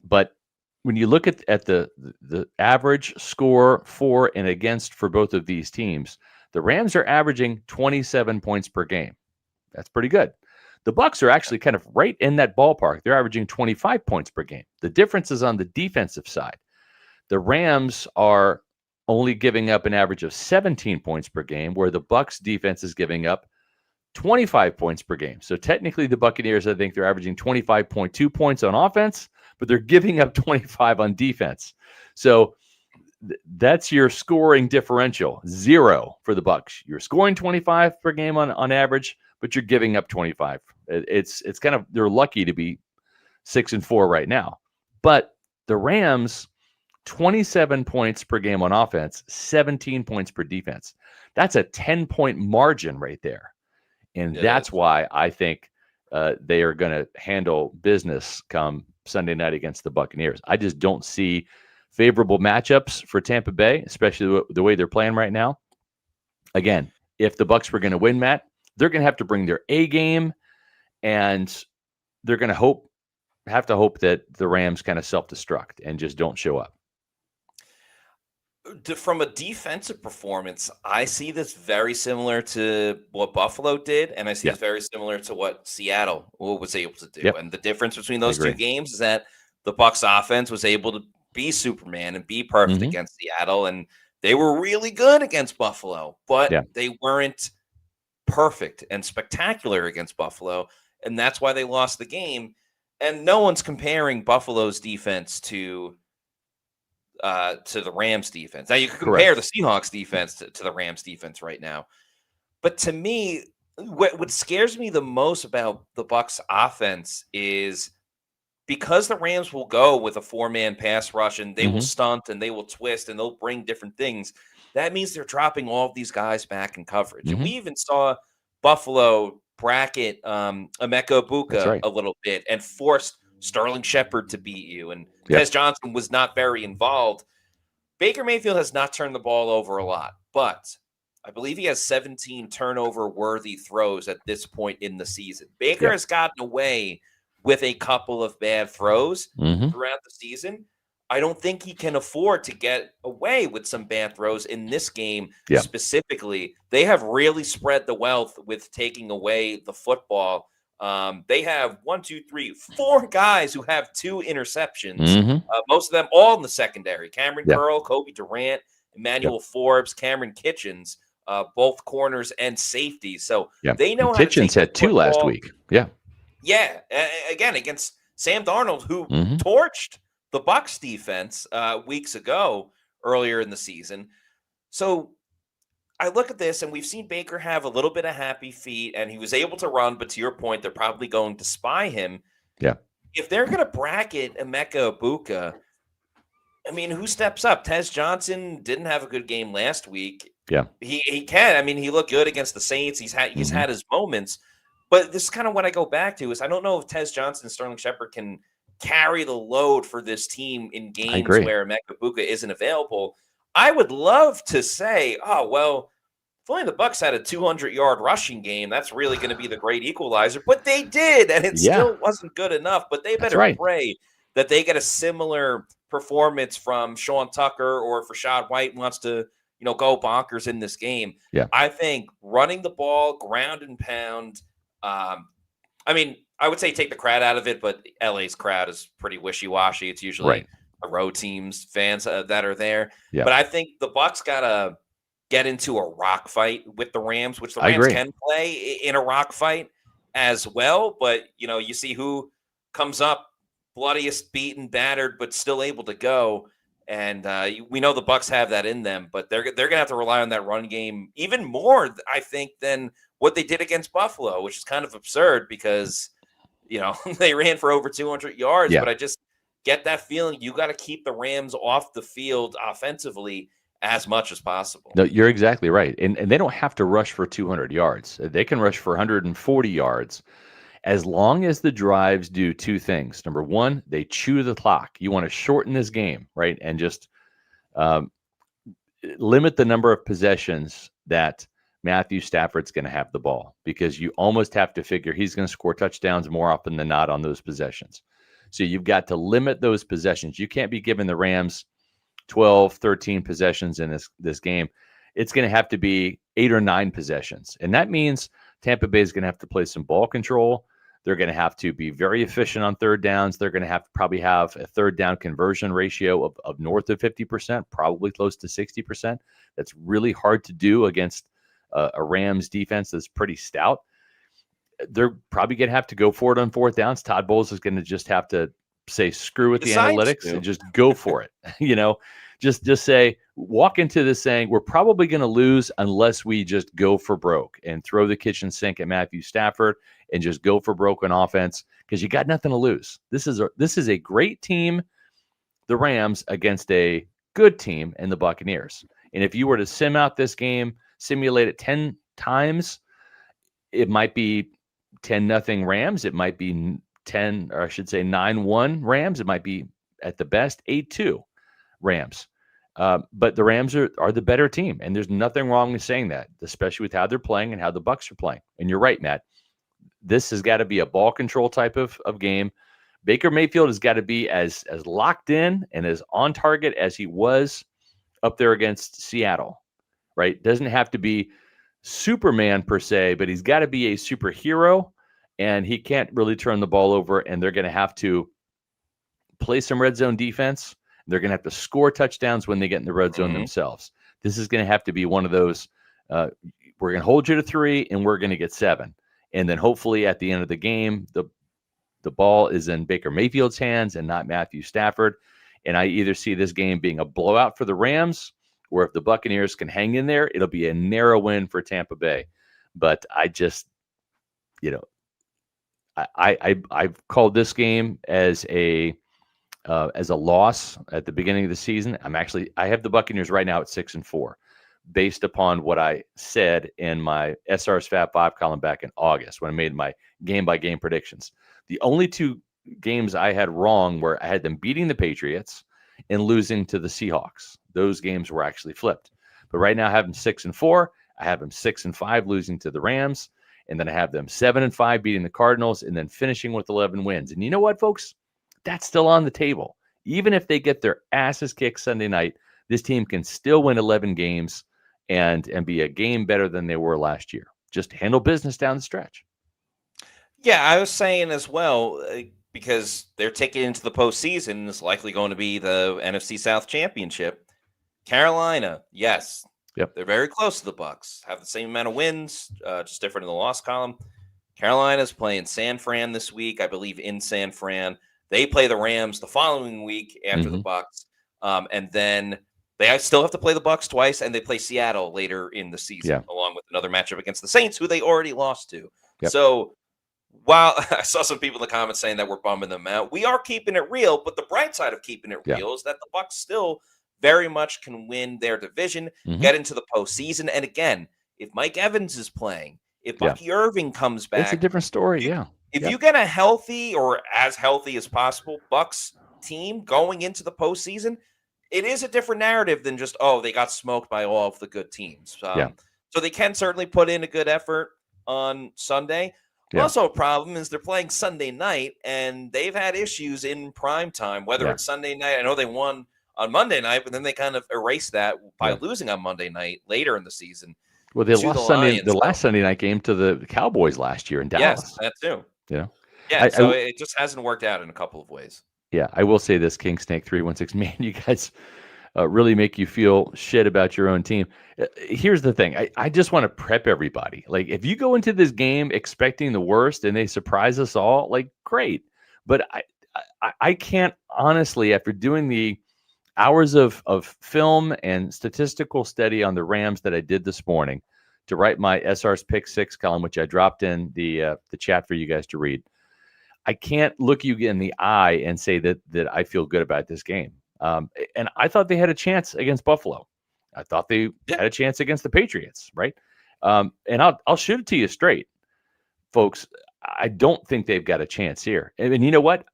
Speaker 2: But when you look at the average score for and against for both of these teams, the Rams are averaging 27 points per game. That's pretty good. The Bucs are actually kind of right in that ballpark. They're averaging 25 points per game. The difference is on the defensive side. The Rams are only giving up an average of 17 points per game, where the Bucs defense is giving up 25 points per game. So technically the Buccaneers, I think they're averaging 25.2 points on offense, but they're giving up 25 on defense. So that's your scoring differential, 0 for the Bucs. You're scoring 25 per game on average, but you're giving up 25. It's kind of, they're lucky to be 6-4 right now. But the Rams, 27 points per game on offense, 17 points per defense. That's a 10-point margin right there. And that's why I think they are going to handle business come Sunday night against the Buccaneers. I just don't see favorable matchups for Tampa Bay, especially the way they're playing right now. Again, if the Bucs were going to win, Matt, they're going to have to bring their A game, and they're going to have to hope that the Rams kind of self-destruct and just don't show up.
Speaker 1: From a defensive performance, I see this very similar to what Buffalo did, and I see this very similar to what Seattle was able to do. And the difference between those 2 games is that the Bucs offense was able to be Superman and be perfect against Seattle, and they were really good against Buffalo, but they weren't perfect and spectacular against Buffalo, and that's why they lost the game. And no one's comparing Buffalo's defense to the Rams defense. Now you can compare the Seahawks defense to the Rams defense right now. But to me, what scares me the most about the Bucs offense is because the Rams will go with a 4-man pass rush and they will stunt and they will twist and they'll bring different things. That means they're dropping all of these guys back in coverage. And we even saw Buffalo bracket Emeka Buka a little bit and forced Sterling Shepard to beat you. And Tez Johnson was not very involved. Baker Mayfield has not turned the ball over a lot, but I believe he has 17 turnover-worthy throws at this point in the season. Baker
Speaker 2: Yeah.
Speaker 1: has gotten away with a couple of bad throws
Speaker 2: Hmm.
Speaker 1: throughout the season. I don't think he can afford to get away with some bad throws in this game
Speaker 2: Yeah.
Speaker 1: specifically. They have really spread the wealth with taking away the football. They have 4 guys who have 2 interceptions.
Speaker 2: Hmm.
Speaker 1: Most of them all in the secondary. Cameron
Speaker 2: Yeah.
Speaker 1: Curl, Kobe Durant,
Speaker 2: Yeah.
Speaker 1: Emmanuel Forbes, Cameron Kitchens, both corners and safeties. So
Speaker 2: Yeah.
Speaker 1: they know
Speaker 2: And
Speaker 1: how to
Speaker 2: Kitchens
Speaker 1: take the
Speaker 2: had 2 last
Speaker 1: football.
Speaker 2: week. Yeah.
Speaker 1: Yeah, again against Sam Darnold, who
Speaker 2: Hmm.
Speaker 1: torched the Bucs defense weeks ago, earlier in the season. So I look at this, and we've seen Baker have a little bit of happy feet, and he was able to run. But to your point, they're probably going to spy him.
Speaker 2: Yeah.
Speaker 1: If they're going to bracket Emeka Ibuka, I mean, who steps up? Tez Johnson didn't have a good game last week.
Speaker 2: Yeah.
Speaker 1: He can. I mean, he looked good against the Saints. He's
Speaker 2: Hmm.
Speaker 1: had his moments, but this is kind of what I go back to is I don't know if Tez Johnson and Sterling Shepard can carry the load for this team in
Speaker 2: I
Speaker 1: games
Speaker 2: agree.
Speaker 1: where Emeka Ibuka isn't available. I would love to say, oh well, if only the Bucs had a 200-yard rushing game, that's really going to be the great equalizer. But they did, and it
Speaker 2: Yeah.
Speaker 1: still wasn't good enough. But they
Speaker 2: That's
Speaker 1: better
Speaker 2: right.
Speaker 1: pray that they get a similar performance from Sean Tucker, or if Rashad White wants to, go bonkers in this game.
Speaker 2: Yeah.
Speaker 1: I think running the ball, ground and pound. I mean, I would say take the crowd out of it, but LA's crowd is pretty wishy-washy. It's usually
Speaker 2: Right.
Speaker 1: the road teams fans that are there.
Speaker 2: Yeah.
Speaker 1: But I think the Bucs gotta get into a rock fight with the Rams, which the
Speaker 2: I
Speaker 1: Rams
Speaker 2: agree.
Speaker 1: can play in a rock fight as well. But you see who comes up bloodiest, beaten, battered, but still able to go. And we know the Bucs have that in them, but they're gonna have to rely on that run game even more, I think, than what they did against Buffalo, which is kind of absurd because they ran for over 200 yards.
Speaker 2: Yeah.
Speaker 1: But I just get that feeling you got to keep the Rams off the field offensively as much as possible.
Speaker 2: No, you're exactly right. And they don't have to rush for 200 yards. They can rush for 140 yards as long as the drives do 2 things. Number 1, they chew the clock. You want to shorten this game, right? And just limit the number of possessions that Matthew Stafford's going to have the ball, because you almost have to figure he's going to score touchdowns more often than not on those possessions. So you've got to limit those possessions. You can't be giving the Rams 12, 13 possessions in this game. It's going to have to be 8 or 9 possessions. And that means Tampa Bay is going to have to play some ball control. They're going to have to be very efficient on third downs. They're going to have to probably have a third down conversion ratio of north of 50%, probably close to 60%. That's really hard to do against a Rams defense that's pretty stout. They're probably going to have to go for it on 4th downs. Todd Bowles is going to just have to say screw with the analytics and just go for it. Just say, walk into this saying we're probably going to lose unless we just go for broke and throw the kitchen sink at Matthew Stafford and just go for broke on offense, because you got nothing to lose. This is a great team, the Rams, against a good team in the Buccaneers. And if you were to simulate it 10 times, it might be 10-0 Rams. It might be 9-1 Rams. It might be at the best 8-2 Rams. But the Rams are the better team, and there's nothing wrong with saying that, especially with how they're playing and how the Bucs are playing. And you're right, Matt. This has got to be a ball control type of game. Baker Mayfield has got to be as locked in and as on target as he was up there against Seattle, right? Doesn't have to be Superman per se, but he's got to be a superhero, and he can't really turn the ball over, and they're going to have to play some red zone defense. They're going to have to score touchdowns when they get in the red zone themselves. This is going to have to be one of those, we're going to hold you to 3 and we're going to get 7. And then hopefully at the end of the game, the ball is in Baker Mayfield's hands and not Matthew Stafford. And I either see this game being a blowout for the Rams, or if the Buccaneers can hang in there, it'll be a narrow win for Tampa Bay. But I just, I've called this game as a loss at the beginning of the season. I have the Buccaneers right now at 6-4, based upon what I said in my SR's Fab 5 column back in August when I made my game-by-game predictions. The only 2 games I had wrong were I had them beating the Patriots and losing to the Seahawks. Those games were actually flipped. But right now I have them 6-4. I have them 6-5 losing to the Rams, and then I have them 7-5 beating the Cardinals, and then finishing with 11 wins. And you know what, folks? That's still on the table. Even if they get their asses kicked Sunday night, this team can still win 11 games and be a game better than they were last year. Just handle business down the stretch.
Speaker 1: Yeah, I was saying as well, because their ticket into the postseason is likely going to be the NFC South Championship. Carolina, yes.
Speaker 2: Yep.
Speaker 1: They're very close to the Bucs. Have the same amount of wins, just different in the loss column. Carolina's playing San Fran this week, I believe, in San Fran. They play the Rams the following week after the Bucs. And then they still have to play the Bucs twice, and they play Seattle later in the season, along with another matchup against the Saints, who they already lost to.
Speaker 2: Yep.
Speaker 1: So while I saw some people in the comments saying that we're bumming them out, we are keeping it real. But the bright side of keeping it real is that the Bucs still very much can win their division, get into the postseason. And again, if Mike Evans is playing, if Bucky Irving comes back,
Speaker 2: it's a different story.
Speaker 1: If you get a healthy or as healthy as possible Bucs team going into the postseason, it is a different narrative than just, oh, they got smoked by all of the good teams. So they can certainly put in a good effort on Sunday. Also, a problem is they're playing Sunday night, and they've had issues in prime time, whether it's Sunday night. I know they won on Monday night, but then they kind of erased that by losing on Monday night later in the season.
Speaker 2: Well, they lost the last Sunday night game to the Cowboys last year in Dallas.
Speaker 1: Yes, that too.
Speaker 2: Yeah,
Speaker 1: so it just hasn't worked out in a couple of ways.
Speaker 2: Yeah, I will say this, King Snake 316, man, you guys really make you feel shit about your own team. Here's the thing. I just want to prep everybody. Like, if you go into this game expecting the worst and they surprise us all, like, great. But I can't honestly, after doing the hours of film and statistical study on the Rams that I did this morning to write my SR's Pick 6 column, which I dropped in the chat for you guys to read, I can't look you in the eye and say that I feel good about this game. And I thought they had a chance against Buffalo. I thought they had a chance against the Patriots, right? And I'll shoot it to you straight, folks. I don't think they've got a chance here. And you know what?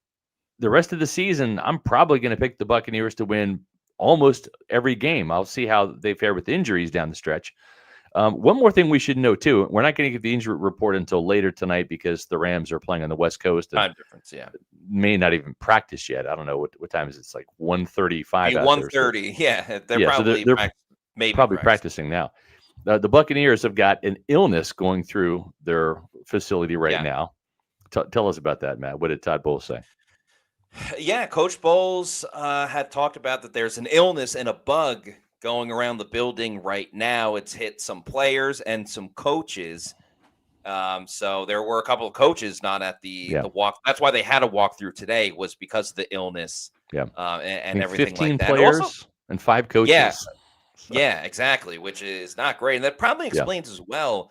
Speaker 2: The rest of the season, I'm probably going to pick the Buccaneers to win almost every game. I'll see how they fare with injuries down the stretch. One more thing we should know, too. We're not going to get the injury report until later tonight because the Rams are playing on the West Coast.
Speaker 1: Time difference,
Speaker 2: may not even practice yet. I don't know what time is it. It's like 1:35 out
Speaker 1: 1:30,
Speaker 2: They're probably practicing now. The Buccaneers have got an illness going through their facility right now. Tell us about that, Matt. What did Todd Bowles say?
Speaker 1: Yeah, Coach Bowles had talked about that there's an illness and a bug going around the building right now. It's hit some players and some coaches. So there were a couple of coaches not at the walk. That's why they had a walkthrough today, was because of the illness. And everything
Speaker 2: 15
Speaker 1: like that.
Speaker 2: Players
Speaker 1: also,
Speaker 2: and 5 coaches.
Speaker 1: Yeah, exactly, which is not great. And that probably explains as well.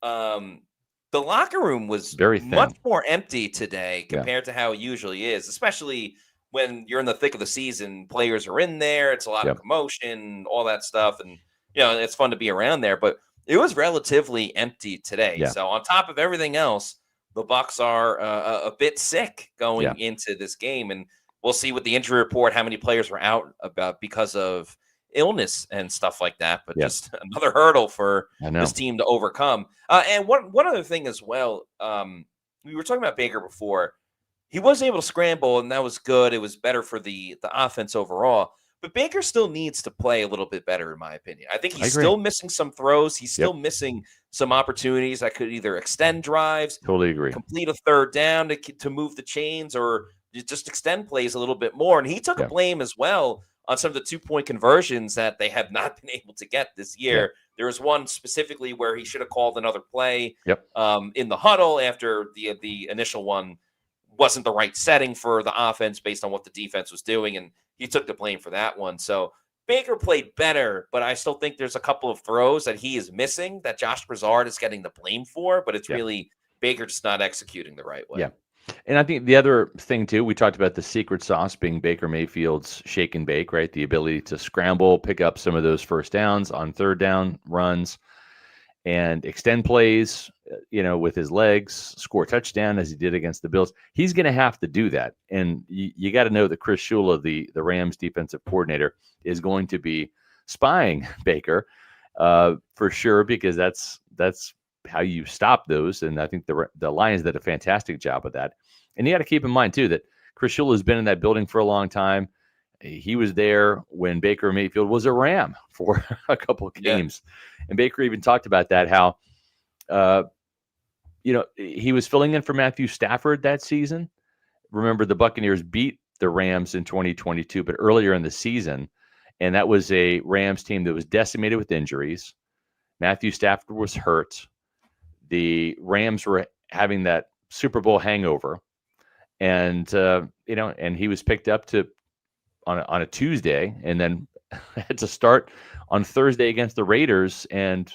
Speaker 1: The locker room was
Speaker 2: very thin,
Speaker 1: much more empty today compared to how it usually is, especially when you're in the thick of the season. Players are in there. It's a lot of commotion, all that stuff. And, it's fun to be around there. But it was relatively empty today. So on top of everything else, the Bucs are a bit sick going into this game. And we'll see with the injury report how many players were out because of illness and stuff like that. But just another hurdle for this team to overcome. And one other thing as well, we were talking about Baker before. He was able to scramble, and that was good. It was better for the offense overall. But Baker still needs to play a little bit better, in my opinion. I think he's still missing some throws. He's still missing some opportunities that could either extend drives,
Speaker 2: totally agree,
Speaker 1: complete a third down to move the chains, or just extend plays a little bit more. And he took a blame as well on some of the 2-point conversions that they have not been able to get this year. There was one specifically where he should have called another play in the huddle after the initial one wasn't the right setting for the offense based on what the defense was doing, and he took the blame for that one. So Baker played better, but I still think there's a couple of throws that he is missing that Josh Broussard is getting the blame for, but it's really Baker just not executing the right way.
Speaker 2: Yeah. And I think the other thing, too, we talked about the secret sauce being Baker Mayfield's shake and bake, right? The ability to scramble, pick up some of those first downs on third down runs, and extend plays, with his legs, score a touchdown as he did against the Bills. He's going to have to do that. And you got to know that Chris Shula, the Rams defensive coordinator, is going to be spying Baker for sure, because that's how you stop those. And I think the Lions did a fantastic job of that. And you got to keep in mind too that Chris Shula has been in that building for a long time. He was there when Baker Mayfield was a Ram for a couple of games, and Baker even talked about that, how he was filling in for Matthew Stafford that season. Remember, the Buccaneers beat the Rams in 2022, but earlier in the season, and that was a Rams team that was decimated with injuries. Matthew Stafford was hurt. The Rams were having that Super Bowl hangover, and and he was picked up on a Tuesday, and then had to start on Thursday against the Raiders, and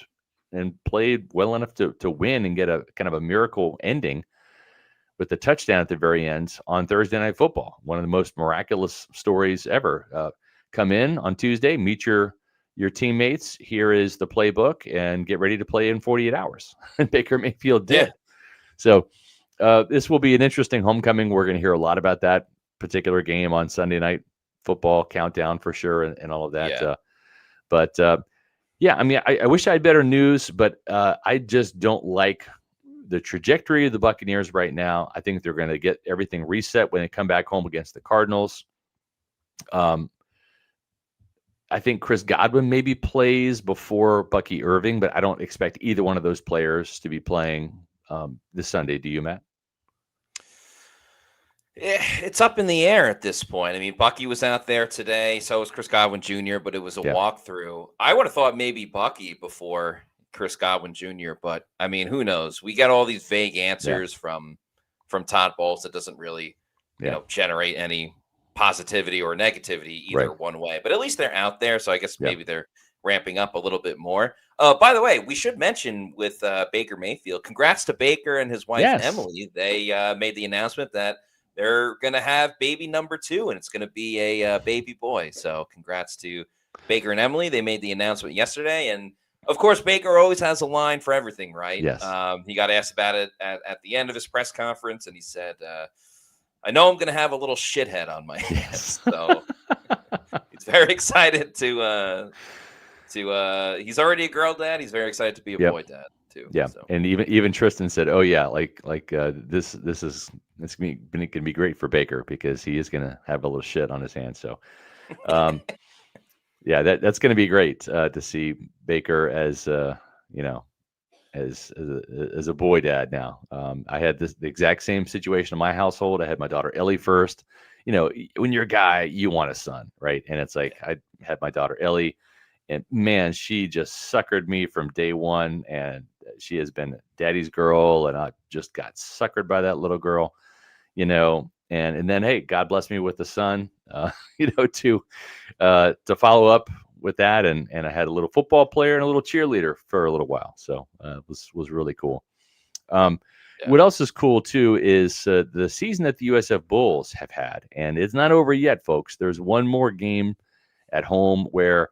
Speaker 2: played well enough to win and get a kind of a miracle ending with the touchdown at the very end on Thursday Night Football. One of the most miraculous stories ever. Come in on Tuesday, meet your teammates. Here is the playbook, and get ready to play in 48 hours. And Baker Mayfield did.
Speaker 1: Yeah.
Speaker 2: So this will be an interesting homecoming. We're going to hear a lot about that particular game on Sunday Night Football countdown for sure, and all of that. Yeah. I mean, I wish I had better news, but I just don't like the trajectory of the Buccaneers right now. I think they're going to get everything reset when they come back home against the Cardinals. I think Chris Godwin maybe plays before Bucky Irving, but I don't expect either one of those players to be playing this Sunday. Do you, Matt?
Speaker 1: It's up in the air at this point. I mean, Bucky was out there today, so was Chris Godwin Jr., but it was a walkthrough. I would have thought maybe Bucky before Chris Godwin Jr., but I mean, who knows? We get all these vague answers from Todd Bowles that doesn't really, generate any positivity or negativity either one way. But at least they're out there, so I guess maybe they're ramping up a little bit more. By the way, we should mention with Baker Mayfield, congrats to Baker and his wife Emily. They made the announcement that they're going to have baby number 2, and it's going to be a baby boy. So congrats to Baker and Emily. They made the announcement yesterday. And, of course, Baker always has a line for everything, right?
Speaker 2: Yes.
Speaker 1: He got asked about it at the end of his press conference, and he said, I know I'm going to have a little shithead on my hands. So he's very excited to he's already a girl dad. He's very excited to be a boy dad.
Speaker 2: Yeah, so. And even Tristan said, "Oh yeah, this is going to be great for Baker because he is going to have a little shit on his hands." So, yeah, that's going to be great to see Baker as as a boy dad now. I had the exact same situation in my household. I had my daughter Ellie first. When you're a guy, you want a son, right? And it's like I had my daughter Ellie, and man, she just suckered me from day one, and she has been daddy's girl, and I just got suckered by that little girl, and then, hey, God bless me with a son, to follow up with that. And I had a little football player and a little cheerleader for a little while. So it was really cool. What else is cool too is the season that the USF Bulls have had, and it's not over yet, folks. There's one more game at home where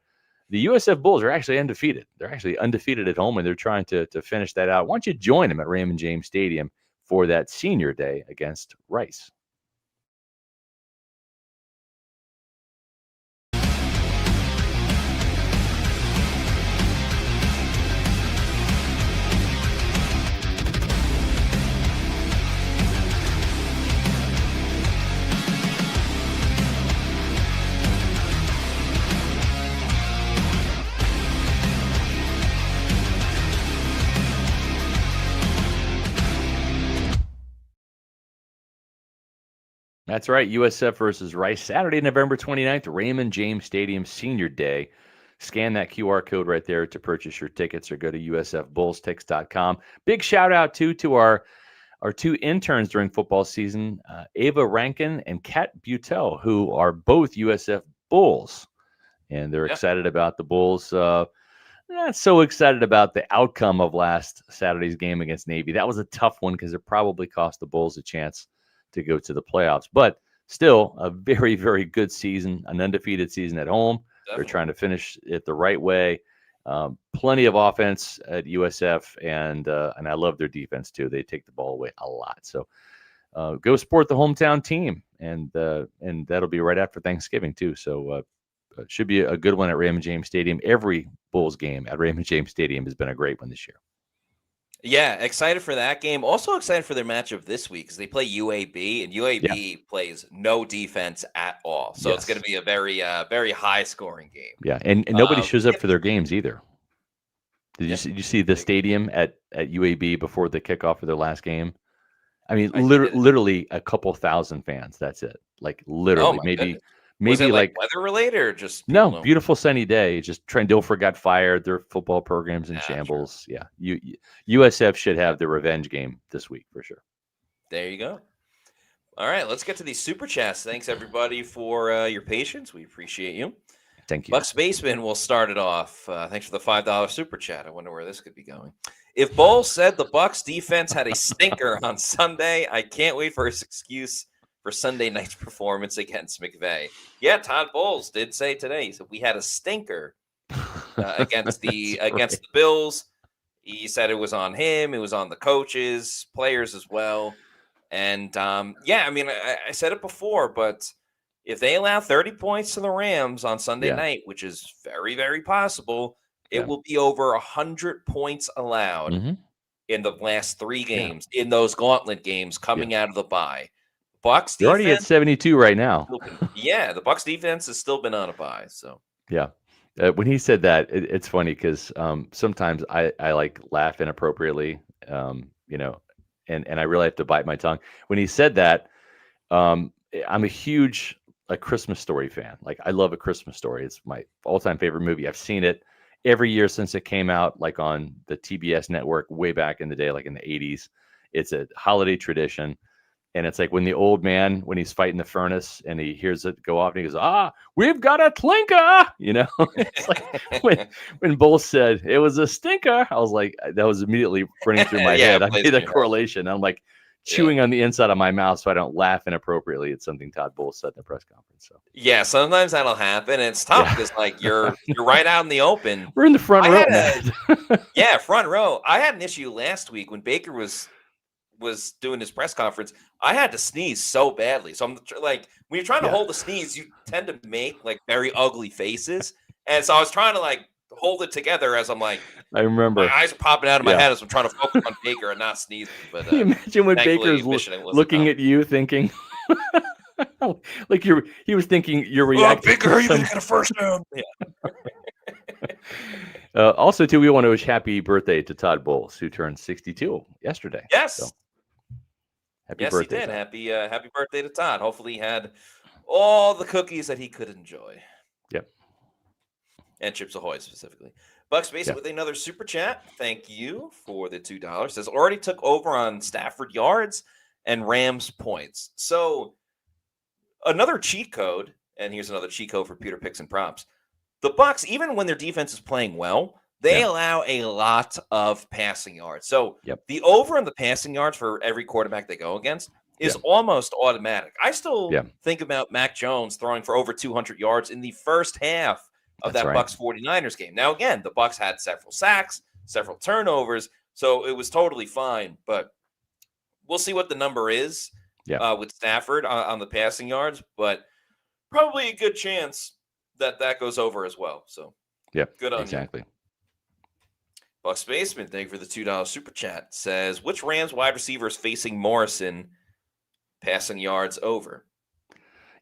Speaker 2: the USF Bulls are actually undefeated. They're actually undefeated at home, and they're trying to finish that out. Why don't you join them at Raymond James Stadium for that senior day against Rice? That's right. USF versus Rice, Saturday, November 29th, Raymond James Stadium Senior Day. Scan that QR code right there to purchase your tickets, or go to usfbullstix.com. Big shout out to our 2 interns during football season, Ava Rankin and Kat Butel, who are both USF Bulls. And they're excited about the Bulls. Not so excited about the outcome of last Saturday's game against Navy. That was a tough one because it probably cost the Bulls a chance to go to the playoffs, but still a very, very good season, an undefeated season at home. Definitely. They're trying to finish it the right way. Plenty of offense at USF, and I love their defense too. They take the ball away a lot. So go support the hometown team, and that'll be right after Thanksgiving too. So should be a good one at Raymond James Stadium. Every Bulls game at Raymond James Stadium has been a great one this year.
Speaker 1: Yeah, excited for that game. Also excited for their matchup this week because they play UAB, and UAB plays no defense at all. So it's going to be a very high-scoring game.
Speaker 2: Yeah, and nobody shows up for their games either. Did you see the stadium at UAB before the kickoff of their last game? I mean, literally a couple thousand fans. That's it. Like literally, maybe
Speaker 1: was it
Speaker 2: like
Speaker 1: weather related or just
Speaker 2: no beautiful sunny day. Just Trendover got fired. Their football program's in shambles.
Speaker 1: True.
Speaker 2: Yeah, USF should have the revenge game this week for sure.
Speaker 1: There you go. All right, let's get to these super chats. Thanks everybody for your patience. We appreciate you.
Speaker 2: Thank you.
Speaker 1: Bucs Baseman will start it off. Thanks for the $5 super chat. I wonder where this could be going. If Bowles said the Bucs defense had a stinker on Sunday, I can't wait for his excuse for Sunday night's performance against McVay. Yeah, Todd Bowles did say today. He said we had a stinker against the Bills. He said it was on him. It was on the coaches, players as well. And I mean, I said it before, but if they allow 30 points to the Rams on Sunday night, which is very, very possible, it will be over 100 points allowed in the last 3 games, in those gauntlet games coming out of the bye. Bucs defense,
Speaker 2: you're already at 72 right now.
Speaker 1: The Bucs defense has still been on a bye. So
Speaker 2: when he said that, it's funny because sometimes I like laugh inappropriately, and I really have to bite my tongue. When he said that, I'm a huge Christmas Story fan. Like I love A Christmas Story. It's my all-time favorite movie. I've seen it every year since it came out, like on the TBS network way back in the day, like in the 80s. It's a holiday tradition. And it's like when the old man, when he's fighting the furnace and he hears it go off and he goes, we've got a clinker, It's like when Bowles said it was a stinker, I was like, that was immediately running through my head. I made that correlation. I'm like chewing on the inside of my mouth so I don't laugh inappropriately at something Todd Bowles said in the press conference. So
Speaker 1: sometimes that'll happen. And it's tough because like you're right out in the open.
Speaker 2: We're in the front row.
Speaker 1: Front row. I had an issue last week when Baker was doing his press conference. I had to sneeze so badly. So I'm like, when you're trying to hold a sneeze, you tend to make like very ugly faces. And so I was trying to like hold it together as I'm like,
Speaker 2: I remember
Speaker 1: my eyes are popping out of my head as I'm trying to focus on Baker and not sneezing. But
Speaker 2: can you imagine when Baker's looking at you thinking like he was thinking you're reacting.
Speaker 1: Baker, you get a first down.
Speaker 2: Also, too, we want to wish happy birthday to Todd Bowles, who turned 62 yesterday.
Speaker 1: Yes.
Speaker 2: So,
Speaker 1: happy birthday. He did. Happy birthday to Todd. Hopefully he had all the cookies that he could enjoy.
Speaker 2: Yep.
Speaker 1: And Chips Ahoy specifically. Bucs Basin with another super chat. Thank you for the $2. Says already took over on Stafford yards and Rams points. So another cheat code, and here's another cheat code for Pewter Picks and Props. The Bucs, even when their defense is playing well, they allow a lot of passing yards. So the over on the passing yards for every quarterback they go against is almost automatic. I still think about Mac Jones throwing for over 200 yards in the first half of Bucs 49ers game. Now, again, the Bucs had several sacks, several turnovers, so it was totally fine. But we'll see what the number is with Stafford on the passing yards. But probably a good chance that goes over as well. So good on you. Bucs Basement, thank you for the $2 super chat. Says, which Rams wide receiver is facing Morrison passing yards over?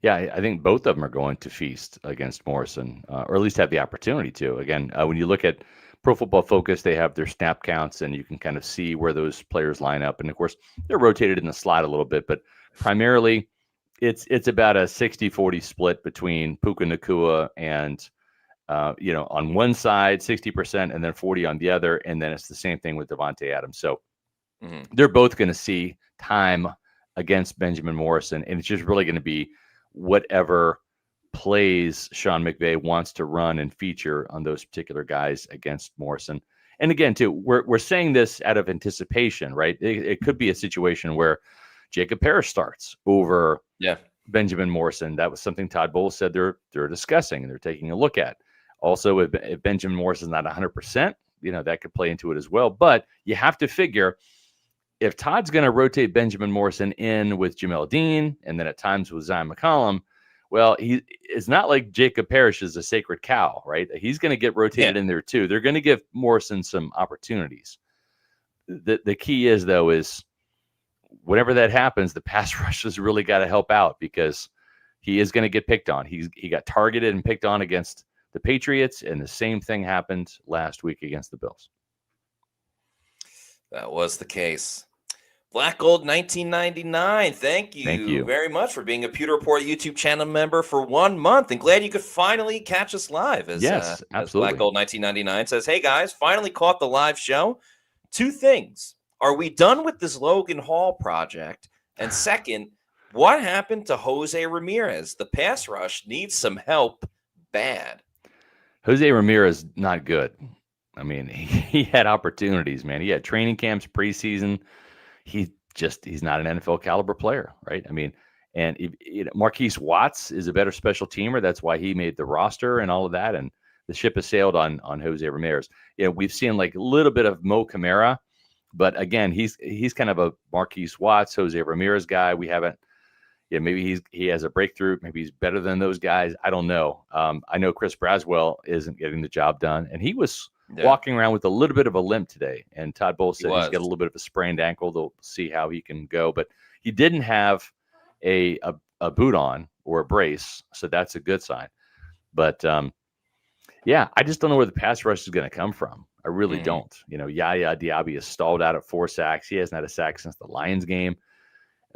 Speaker 2: Yeah, I think both of them are going to feast against Morrison, or at least have the opportunity to. Again, when you look at Pro Football Focus, they have their snap counts, and you can kind of see where those players line up. And, of course, they're rotated in the slot a little bit, but primarily it's about a 60-40 split between Puka Nacua and, on one side, 60%, and then 40 on the other, and then it's the same thing with Devontae Adams. So they're both going to see time against Benjamin Morrison, and it's just really going to be whatever plays Sean McVay wants to run and feature on those particular guys against Morrison. And again, too, we're saying this out of anticipation, right? It could be a situation where Jacob Parrish starts over Benjamin Morrison. That was something Todd Bowles said they're discussing and they're taking a look at. Also, if Benjamin Morrison's not 100%, that could play into it as well. But you have to figure, if Todd's going to rotate Benjamin Morrison in with Jamel Dean and then at times with Zion McCollum, Well, it's not like Jacob Parrish is a sacred cow, right? He's going to get rotated in there too. They're going to give Morrison some opportunities. The key is, though, is whenever that happens, the pass rush has really got to help out because he is going to get picked on. He got targeted and picked on against the Patriots, and the same thing happened last week against the Bills.
Speaker 1: That was the case. Black Gold 1999. Thank you very much for being a Pewter Report YouTube channel member for 1 month, and glad you could finally catch us live.
Speaker 2: Yes, absolutely.
Speaker 1: As Black Gold 1999 says, "Hey guys, finally caught the live show. 2 things: are we done with this Logan Hall project? And second, what happened to Jose Ramirez? The pass rush needs some help bad."
Speaker 2: Jose Ramirez not good. I mean, he had opportunities, man. He had training camps, preseason. He's not an NFL caliber player, right? I mean, and Marquise Watts is a better special teamer. That's why he made the roster and all of that. And the ship has sailed on Jose Ramirez. We've seen like a little bit of Mo Camara, but again, he's kind of a Marquise Watts, Jose Ramirez guy. We haven't. Maybe he has a breakthrough. Maybe he's better than those guys. I don't know. I know Chris Braswell isn't getting the job done, and he was walking around with a little bit of a limp today. And Todd Bowles said he's got a little bit of a sprained ankle. They'll see how he can go, but he didn't have a boot on or a brace, so that's a good sign. But I just don't know where the pass rush is going to come from. I really don't. Yaya Diaby is stalled out at 4 sacks. He hasn't had a sack since the Lions game.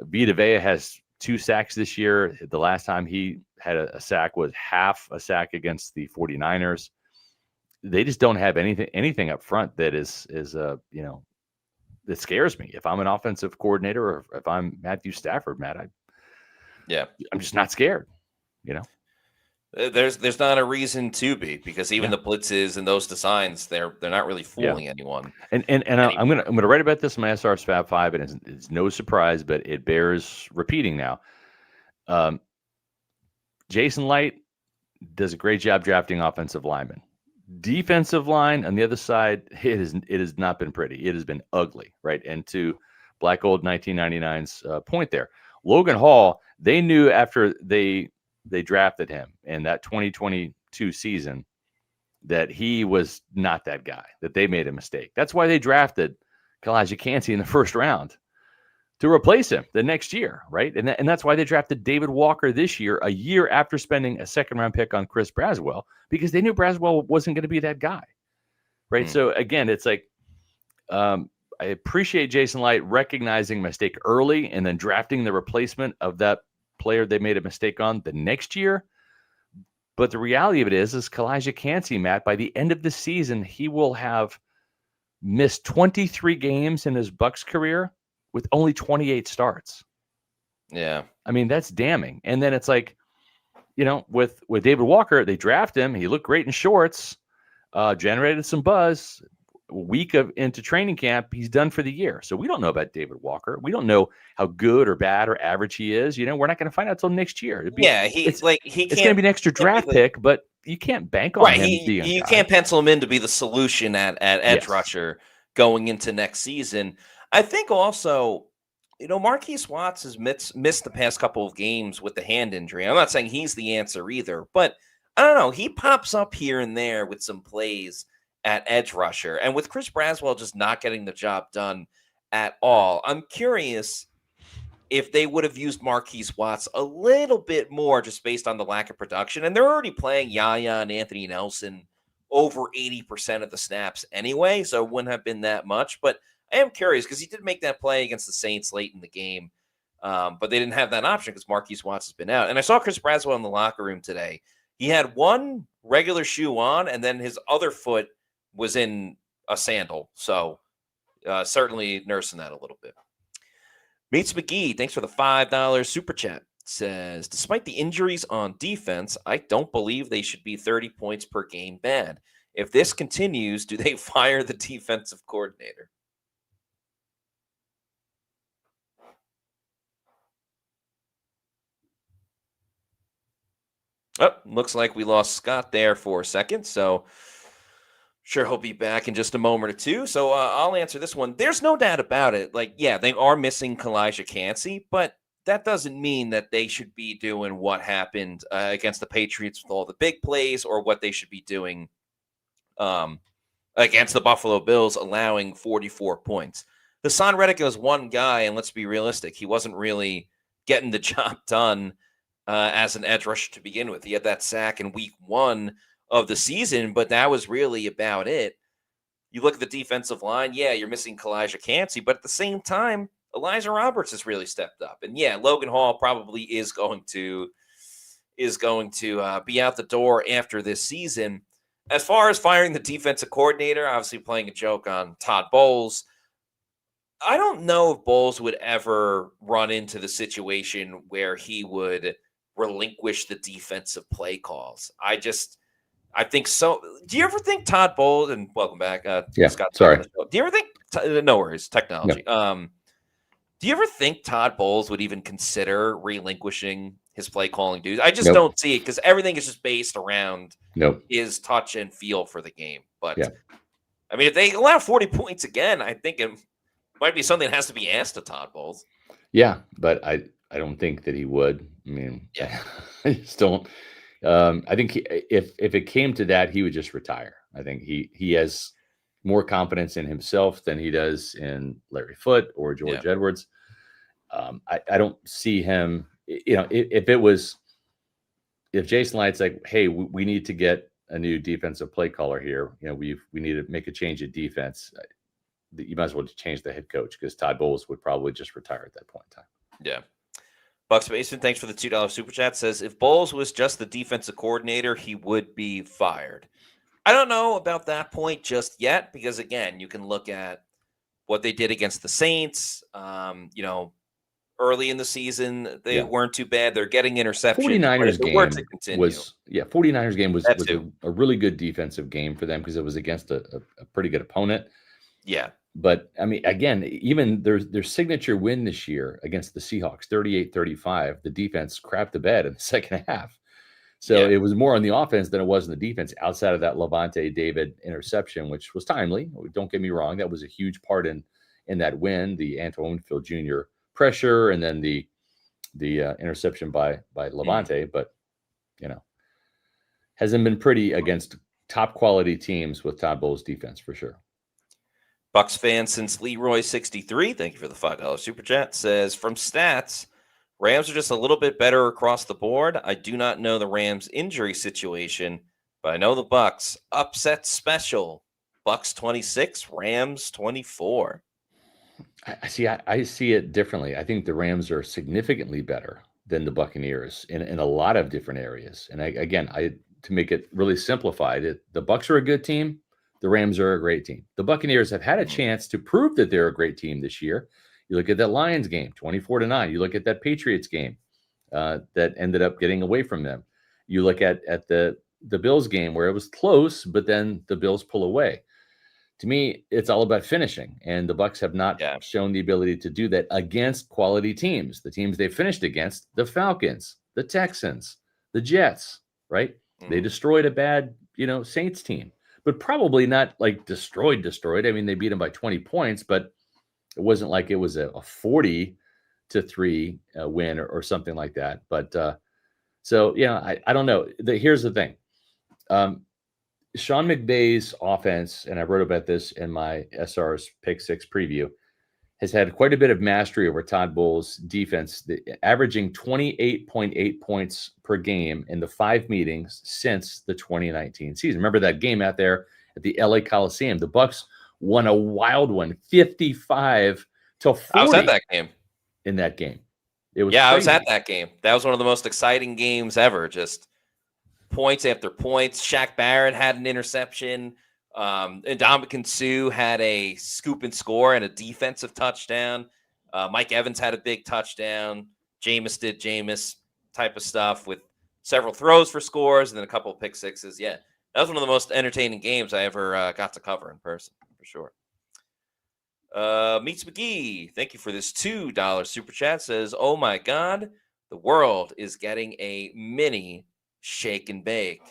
Speaker 2: Vita Vea has 2 sacks this year. The last time he had a sack was half a sack against the 49ers. They just don't have anything up front that is that scares me. If I'm an offensive coordinator or if I'm Matthew Stafford, Matt, I'm just not scared.
Speaker 1: There's not a reason to be, because even the blitzes and those designs, they're not really fooling anyone.
Speaker 2: And I'm gonna write about this in my SR's Fab 5, and it's no surprise, but it bears repeating now. Jason Light does a great job drafting offensive linemen. Defensive line on the other side, it has not been pretty. It has been ugly, right? And to Black Gold 1999's point there, Logan Hall, they knew after they drafted him in that 2022 season that he was not that guy, that they made a mistake. That's why they drafted Kalijah Kancey in the first round to replace him the next year, right? And that's why they drafted David Walker this year, a year after spending a second-round pick on Chris Braswell, because they knew Braswell wasn't going to be that guy, right? So, again, it's like I appreciate Jason Light recognizing mistake early and then drafting the replacement of that player they made a mistake on the next year. But the reality of it is Kalijah Kancey, Matt, by the end of the season, he will have missed 23 games in his Bucs career with only 28 starts.
Speaker 1: Yeah.
Speaker 2: I mean, that's damning. And then it's like, with David Walker, they draft him. He looked great in shorts, generated some buzz. A week into training camp, he's done for the year. So we don't know about David Walker. We don't know how good or bad or average he is. We're not going to find out until next year. It's going to be an extra draft pick, but you can't bank on him.
Speaker 1: You can't pencil him in to be the solution at edge rusher going into next season. I think also, Marquise Watts has missed the past couple of games with the hand injury. I'm not saying he's the answer either, but I don't know. He pops up here and there with some plays at edge rusher. And with Chris Braswell just not getting the job done at all, I'm curious if they would have used Marquise Watts a little bit more just based on the lack of production. And they're already playing Yaya and Anthony Nelson over 80% of the snaps anyway, so it wouldn't have been that much. But I am curious because he did make that play against the Saints late in the game, but they didn't have that option because Marquise Watts has been out. And I saw Chris Braswell in the locker room today. He had one regular shoe on, and then his other foot was in a sandal. So certainly nursing that a little bit. Meets McGee, thanks for the $5 super chat. Says, despite the injuries on defense, I don't believe they should be 30 points per game bad. If this continues, do they fire the defensive coordinator? Oh, looks like we lost Scott there for a second. So sure, he'll be back in just a moment or two. So I'll answer this one. There's no doubt about it. They are missing Kalijah Kancey, but that doesn't mean that they should be doing what happened against the Patriots with all the big plays, or what they should be doing against the Buffalo Bills, allowing 44 points. Hassan Reddick was one guy, and let's be realistic, he wasn't really getting the job done as an edge rusher to begin with. He had that sack in week 1 of the season, but that was really about it. You look at the defensive line, yeah, you're missing Kalijah Cansey, but at the same time, Elijah Roberts has really stepped up. And yeah, Logan Hall probably is going to be out the door after this season. As far as firing the defensive coordinator, obviously playing a joke on Todd Bowles, I don't know if Bowles would ever run into the situation where he would relinquish the defensive play calls. I think so. Do you ever think Todd Bowles, and welcome back, Scott?
Speaker 2: Sorry.
Speaker 1: Do you ever think, no worries, technology. No. Do you ever think Todd Bowles would even consider relinquishing his play calling duties? I just don't see it, because everything is just based around his touch and feel for the game. But I mean, if they allow 40 points again, I think it might be something that has to be asked of Todd Bowles.
Speaker 2: Yeah, but I don't think that he would. I mean, I just don't. I think if it came to that, he would just retire. I think he has more confidence in himself than he does in Larry Foote or George Edwards. I don't see him. If Jason Light's like, hey, we need to get a new defensive play caller here. We need to make a change of defense. You might as well change the head coach, because Todd Bowles would probably just retire at that point in time.
Speaker 1: Yeah. Bucks Mason, thanks for the $2 super chat, says, if Bowles was just the defensive coordinator, he would be fired. I don't know about that point just yet, because again, you can look at what they did against the Saints. Early in the season, they weren't too bad. They're getting interceptions.
Speaker 2: 49ers game was a really good defensive game for them, because it was against a pretty good opponent.
Speaker 1: Yeah.
Speaker 2: But I mean, again, even their signature win this year against the Seahawks, 38-35, the defense crapped the bed in the second half. So it was more on the offense than it was in the defense, outside of that Levante David interception, which was timely. Don't get me wrong. That was a huge part in that win, the Antoine Winfield Jr. pressure, and then the interception by Levante. But, hasn't been pretty against top quality teams with Todd Bowles' defense, for sure.
Speaker 1: Bucks fan since Leroy63, thank you for the $5 super chat, says, from stats, Rams are just a little bit better across the board. I do not know the Rams injury situation, but I know the Bucks upset special. Bucks 26, Rams 24.
Speaker 2: I see it differently. I think the Rams are significantly better than the Buccaneers in a lot of different areas. And to make it really simplified, the Bucks are a good team. The Rams are a great team. The Buccaneers have had a chance to prove that they're a great team this year. You look at that Lions game, 24-9. You look at that Patriots game that ended up getting away from them. You look at the Bills game, where it was close, but then the Bills pull away. To me, it's all about finishing, and the Bucs have not shown the ability to do that against quality teams. The teams they finished against, the Falcons, the Texans, the Jets, right? They destroyed a bad, Saints team, but probably not like destroyed. I mean, they beat them by 20 points, but it wasn't like it was a 40-3 win or something like that. But I don't know. Here's the thing. Sean McVay's offense, and I wrote about this in my SR's Pick 6 preview, has had quite a bit of mastery over Todd Bowles' defense, averaging 28.8 points per game in the 5 meetings since the 2019 season. Remember that game out there at the LA Coliseum? The Bucs won a wild one, 55-40.
Speaker 1: I was at that game.
Speaker 2: In that game. It was
Speaker 1: crazy. I was at that game. That was one of the most exciting games ever. Just points after points. Shaq Barrett had an interception. Ndamukong Suh had a scoop and score and a defensive touchdown. Mike Evans had a big touchdown. Jameis did Jameis type of stuff with several throws for scores and then a couple of pick sixes. Yeah, that was one of the most entertaining games I ever got to cover in person, for sure. Meets McGee, thank you for this $2 super chat. Says, oh my God, the world is getting a mini shake and bake.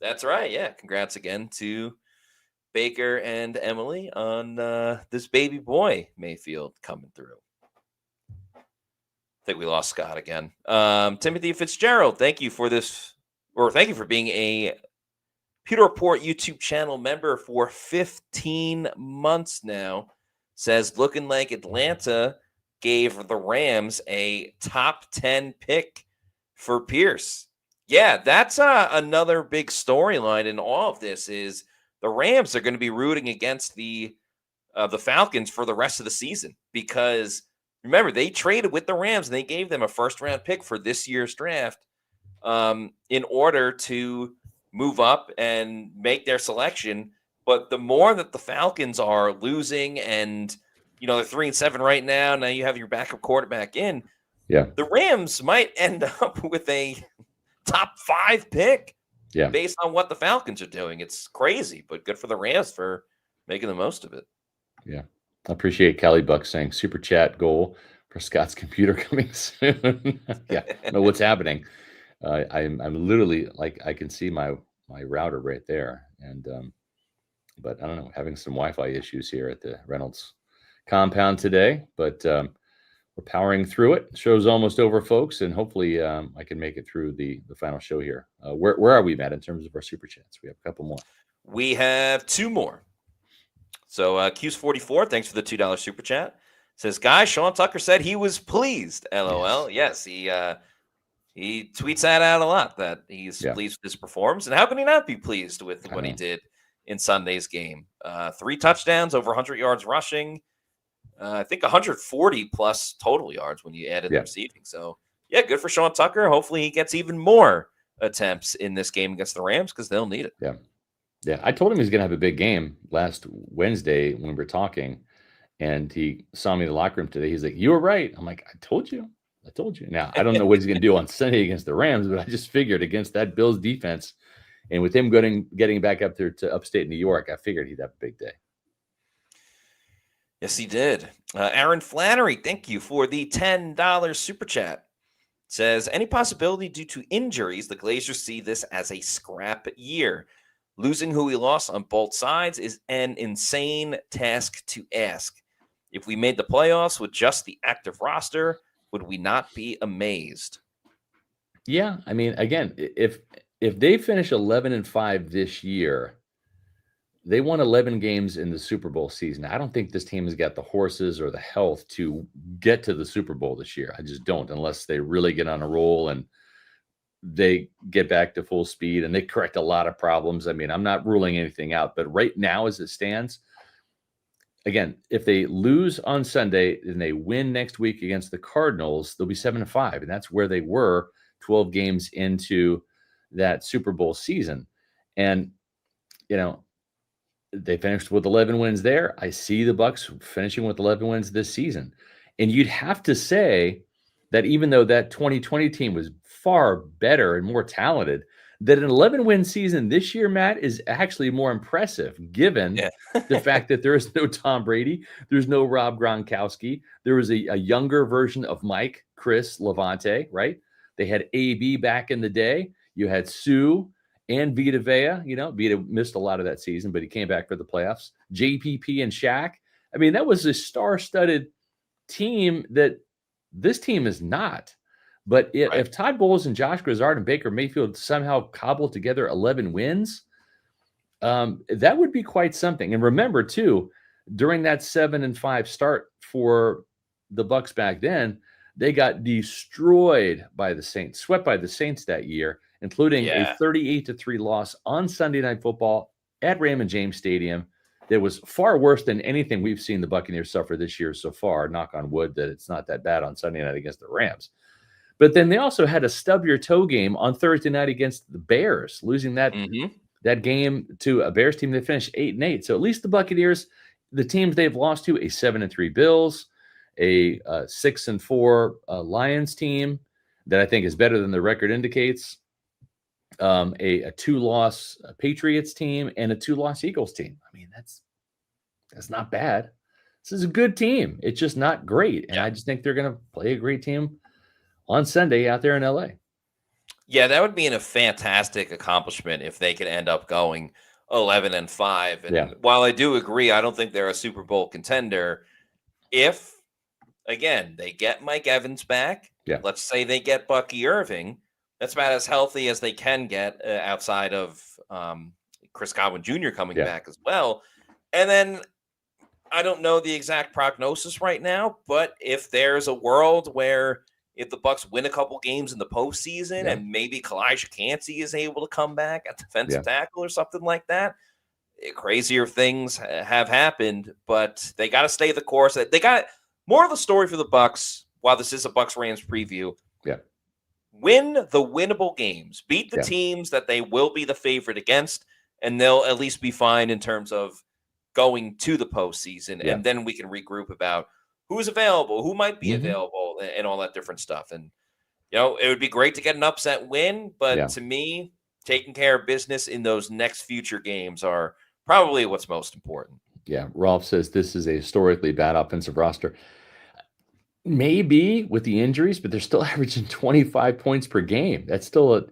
Speaker 1: That's right. Yeah. Congrats again to Baker and Emily on this baby boy Mayfield coming through. think we lost Scott again. Timothy Fitzgerald, thank you for this, or thank you for being a Pewter Report YouTube channel member for 15 months now. Says, looking like Atlanta gave the Rams a top 10 pick for Pierce. Yeah, that's another big storyline in all of this is the Rams are going to be rooting against the Falcons for the rest of the season because remember, they traded with the Rams and they gave them a first-round pick for this year's draft in order to move up and make their selection. But the more that the Falcons are losing and, they're 3-7 right now. Now you have your backup quarterback in.
Speaker 2: Yeah.
Speaker 1: The Rams might end up with a top 5 pick based on what the Falcons are doing. It's crazy, but good for the Rams for making the most of it.
Speaker 2: Yeah. I appreciate Callie Buck saying super chat goal for Scott's computer coming soon. Yeah. No, what's happening? I'm literally like, I can see my router right there. And, but I don't know, having some Wi-Fi issues here at the Reynolds compound today, but we're powering through it. The show's almost over, folks, and hopefully I can make it through the final show here. Where are we, Matt, in terms of our super chats? We have a couple more.
Speaker 1: We have 2 more. So Q's44, thanks for the $2 super chat. Says, guys, Sean Tucker said he was pleased. LOL. Yes, he tweets that out a lot, that he's pleased with his performance. And how can he not be pleased with what he did in Sunday's game? 3 touchdowns, over 100 yards rushing. I think 140 plus total yards when you add in the receiving. So, yeah, good for Sean Tucker. Hopefully he gets even more attempts in this game against the Rams because they'll need it.
Speaker 2: Yeah. Yeah. I told him he's going to have a big game last Wednesday when we were talking, and he saw me in the locker room today. He's like, you were right. I'm like, I told you. Now, I don't know what he's going to do on Sunday against the Rams, but I just figured against that Bills defense and with him getting back up there to upstate New York, I figured he'd have a big day.
Speaker 1: Yes, he did. Aaron Flannery, thank you for the $10 super chat. Says, any possibility due to injuries, the Glazers see this as a scrap year. Losing who we lost on both sides is an insane task to ask. If we made the playoffs with just the active roster, would we not be amazed?
Speaker 2: Yeah, I mean, again, if they finish 11-5 this year, they won 11 games in the Super Bowl season. I don't think this team has got the horses or the health to get to the Super Bowl this year. I just don't, unless they really get on a roll and they get back to full speed and they correct a lot of problems. I mean, I'm not ruling anything out, but right now as it stands, again, if they lose on Sunday and they win next week against the Cardinals, they'll be 7-5. And that's where they were 12 games into that Super Bowl season. And, they finished with 11 wins there. I see the Bucs finishing with 11 wins this season. And you'd have to say that even though that 2020 team was far better and more talented, that an 11-win season this year, Matt, is actually more impressive given the fact that there is no Tom Brady, there's no Rob Gronkowski. There was a younger version of Mike, Chris, Levante, right? They had AB back in the day. You had Sue and Vita Vea. Vita missed a lot of that season, but he came back for the playoffs. JPP and Shaq. I mean, that was a star-studded team that this team is not. But if Todd Bowles and Josh Grizzard and Baker Mayfield somehow cobbled together 11 wins, that would be quite something. And remember, too, during that 7-5 start for the Bucs back then, they got destroyed by the Saints, swept by the Saints that year, including a 38-3 loss on Sunday Night Football at Raymond James Stadium. That was far worse than anything we've seen the Buccaneers suffer this year so far. Knock on wood that it's not that bad on Sunday night against the Rams. But then they also had a stub your toe game on Thursday night against the Bears, losing that game to a Bears team that finished 8-8. So at least the Buccaneers, the teams they've lost to, a 7-3 Bills, a 6-4 Lions team that I think is better than the record indicates, a 2-loss Patriots team, and a 2-loss Eagles team. I mean, that's not bad. This is a good team. It's just not great. And I just think they're going to play a great team on Sunday out there in LA.
Speaker 1: Yeah, that would be a fantastic accomplishment if they could end up going 11-5. And while I do agree, I don't think they're a Super Bowl contender. If, again, they get Mike Evans back
Speaker 2: Yeah.
Speaker 1: Let's say they get Bucky Irving. That's about as healthy as they can get outside of Chris Godwin Jr. coming
Speaker 2: Yeah.
Speaker 1: back as well. And then I don't know the exact prognosis right now, but if there's a world where if the Bucs win a couple games in the postseason
Speaker 2: Yeah.
Speaker 1: and maybe Kalijah Cansey is able to come back at defensive
Speaker 2: Yeah.
Speaker 1: tackle or something like that, crazier things have happened, but they got to stay the course. They got more of the story for the Bucs. While this is a Bucs Rams preview,
Speaker 2: Yeah.
Speaker 1: win the winnable games, beat the
Speaker 2: Yeah.
Speaker 1: teams that they will be the favorite against, and they'll at least be fine in terms of going to the postseason.
Speaker 2: Yeah.
Speaker 1: And then we can regroup about who's available, who might be
Speaker 2: Mhm.
Speaker 1: available, and all that different stuff. And it would be great to get an upset win, but
Speaker 2: Yeah.
Speaker 1: to me, taking care of business in those next future games are probably what's most important.
Speaker 2: Yeah. Rolf says this is a historically bad offensive roster. Maybe with the injuries, but they're still averaging 25 points per game. That's still a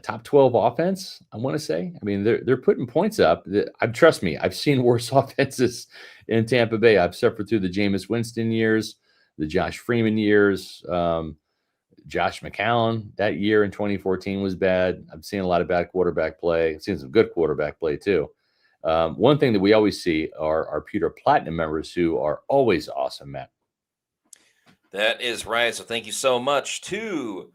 Speaker 2: top 12 offense, I want to say. I mean, they're putting points up. Trust me, I've seen worse offenses in Tampa Bay. I've suffered through the Jameis Winston years, the Josh Freeman years, Josh McCown. That year in 2014 was bad. I've seen a lot of bad quarterback play. I've seen some good quarterback play too. One thing that we always see are our Pewter Platinum members who are always awesome, Matt.
Speaker 1: That is right. So thank you so much to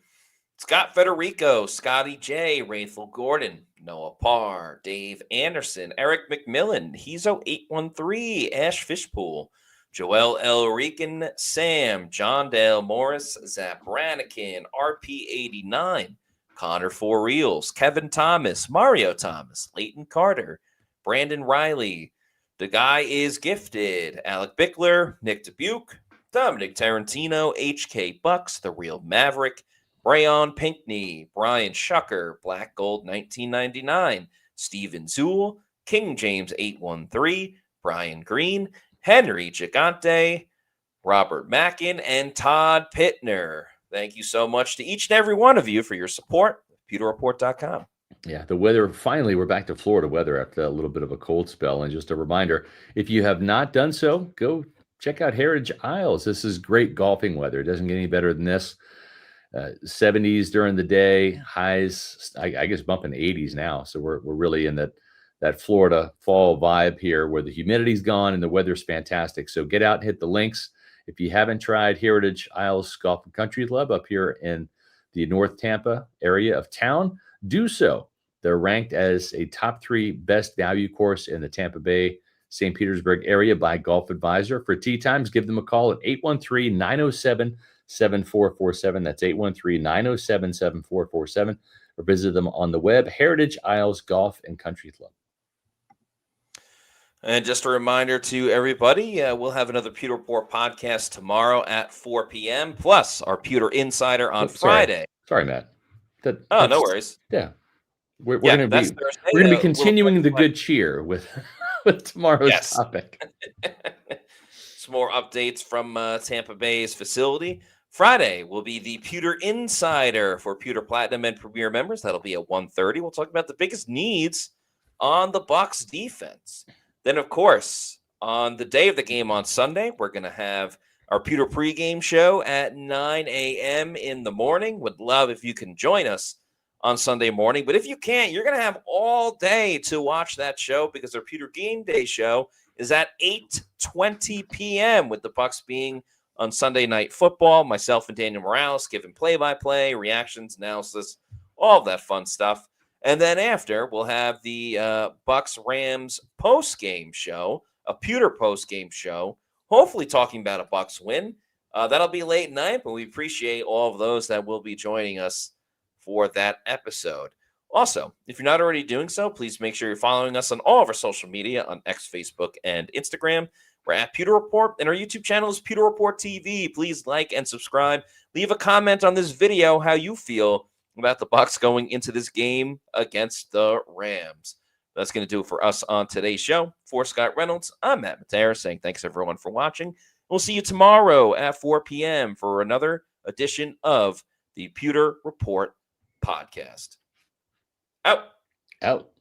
Speaker 1: Scott Federico, Scotty J, Rayful Gordon, Noah Parr, Dave Anderson, Eric McMillan, Hezo813, Ash Fishpool, Joel L. Rican, Sam, John Dale Morris, Zap Ranikin, RP89, Connor For Reals, Kevin Thomas, Mario Thomas, Leighton Carter, Brandon Riley, The Guy Is Gifted, Alec Bickler, Nick Dubuque, Dominic Tarantino, HK Bucks, The Real Maverick, Rayon Pinkney, Brian Shucker, Black Gold 1999, Steven Zool, King James 813, Brian Green, Henry Gigante, Robert Mackin, and Todd Pittner. Thank you so much to each and every one of you for your support. PewterReport.com.
Speaker 2: Yeah, the weather, finally, we're back to Florida weather after a little bit of a cold spell. And just a reminder, if you have not done so, go check out Heritage Isles. This is great golfing weather. It doesn't get any better than this. 70s during the day, highs, I guess, bumping 80s now. So we're really in that Florida fall vibe here where the humidity's gone and the weather's fantastic. So get out and hit the links. If you haven't tried Heritage Isles Golf and Country Club up here in the North Tampa area of town, do so. They're ranked as a top 3 best value course in the Tampa Bay, St. Petersburg area by Golf Advisor. For tee times, give them a call at 813-907-7447. That's 813-907-7447. Or visit them on the web, Heritage Isles Golf and Country Club.
Speaker 1: And just a reminder to everybody, we'll have another Pewter Report podcast tomorrow at 4 p.m. Plus our Pewter Insider on Friday.
Speaker 2: Sorry, Matt.
Speaker 1: No worries.
Speaker 2: Yeah. We're going to be continuing the good cheer with tomorrow's topic.
Speaker 1: Some more updates from Tampa Bay's facility. Friday will be the Pewter Insider for Pewter Platinum and Premier members. That'll be at 1:30. We'll talk about the biggest needs on the Bucs defense. Then, of course, on the day of the game on Sunday, we're going to have our Pewter pregame show at 9 a.m. in the morning. Would love if you can join us on Sunday morning. But if you can't, you're going to have all day to watch that show because our Pewter Game Day show is at 8:20 p.m. with the Bucs being on Sunday Night Football. Myself and Daniel Morales giving play-by-play, reactions, analysis, all of that fun stuff. And then after, we'll have the Bucs Rams post-game show, a Pewter post-game show, hopefully talking about a Bucs win. That'll be late night, but we appreciate all of those that will be joining us for that episode. Also, if you're not already doing so, please make sure you're following us on all of our social media on X, Facebook, and Instagram. We're at Pewter Report, and our YouTube channel is Pewter Report TV. Please like and subscribe. Leave a comment on this video how you feel about the Bucs going into this game against the Rams. That's going to do it for us on today's show. For Scott Reynolds, I'm Matt Matera saying thanks everyone for watching. We'll see you tomorrow at 4 p.m. for another edition of the Pewter Report podcast. Out.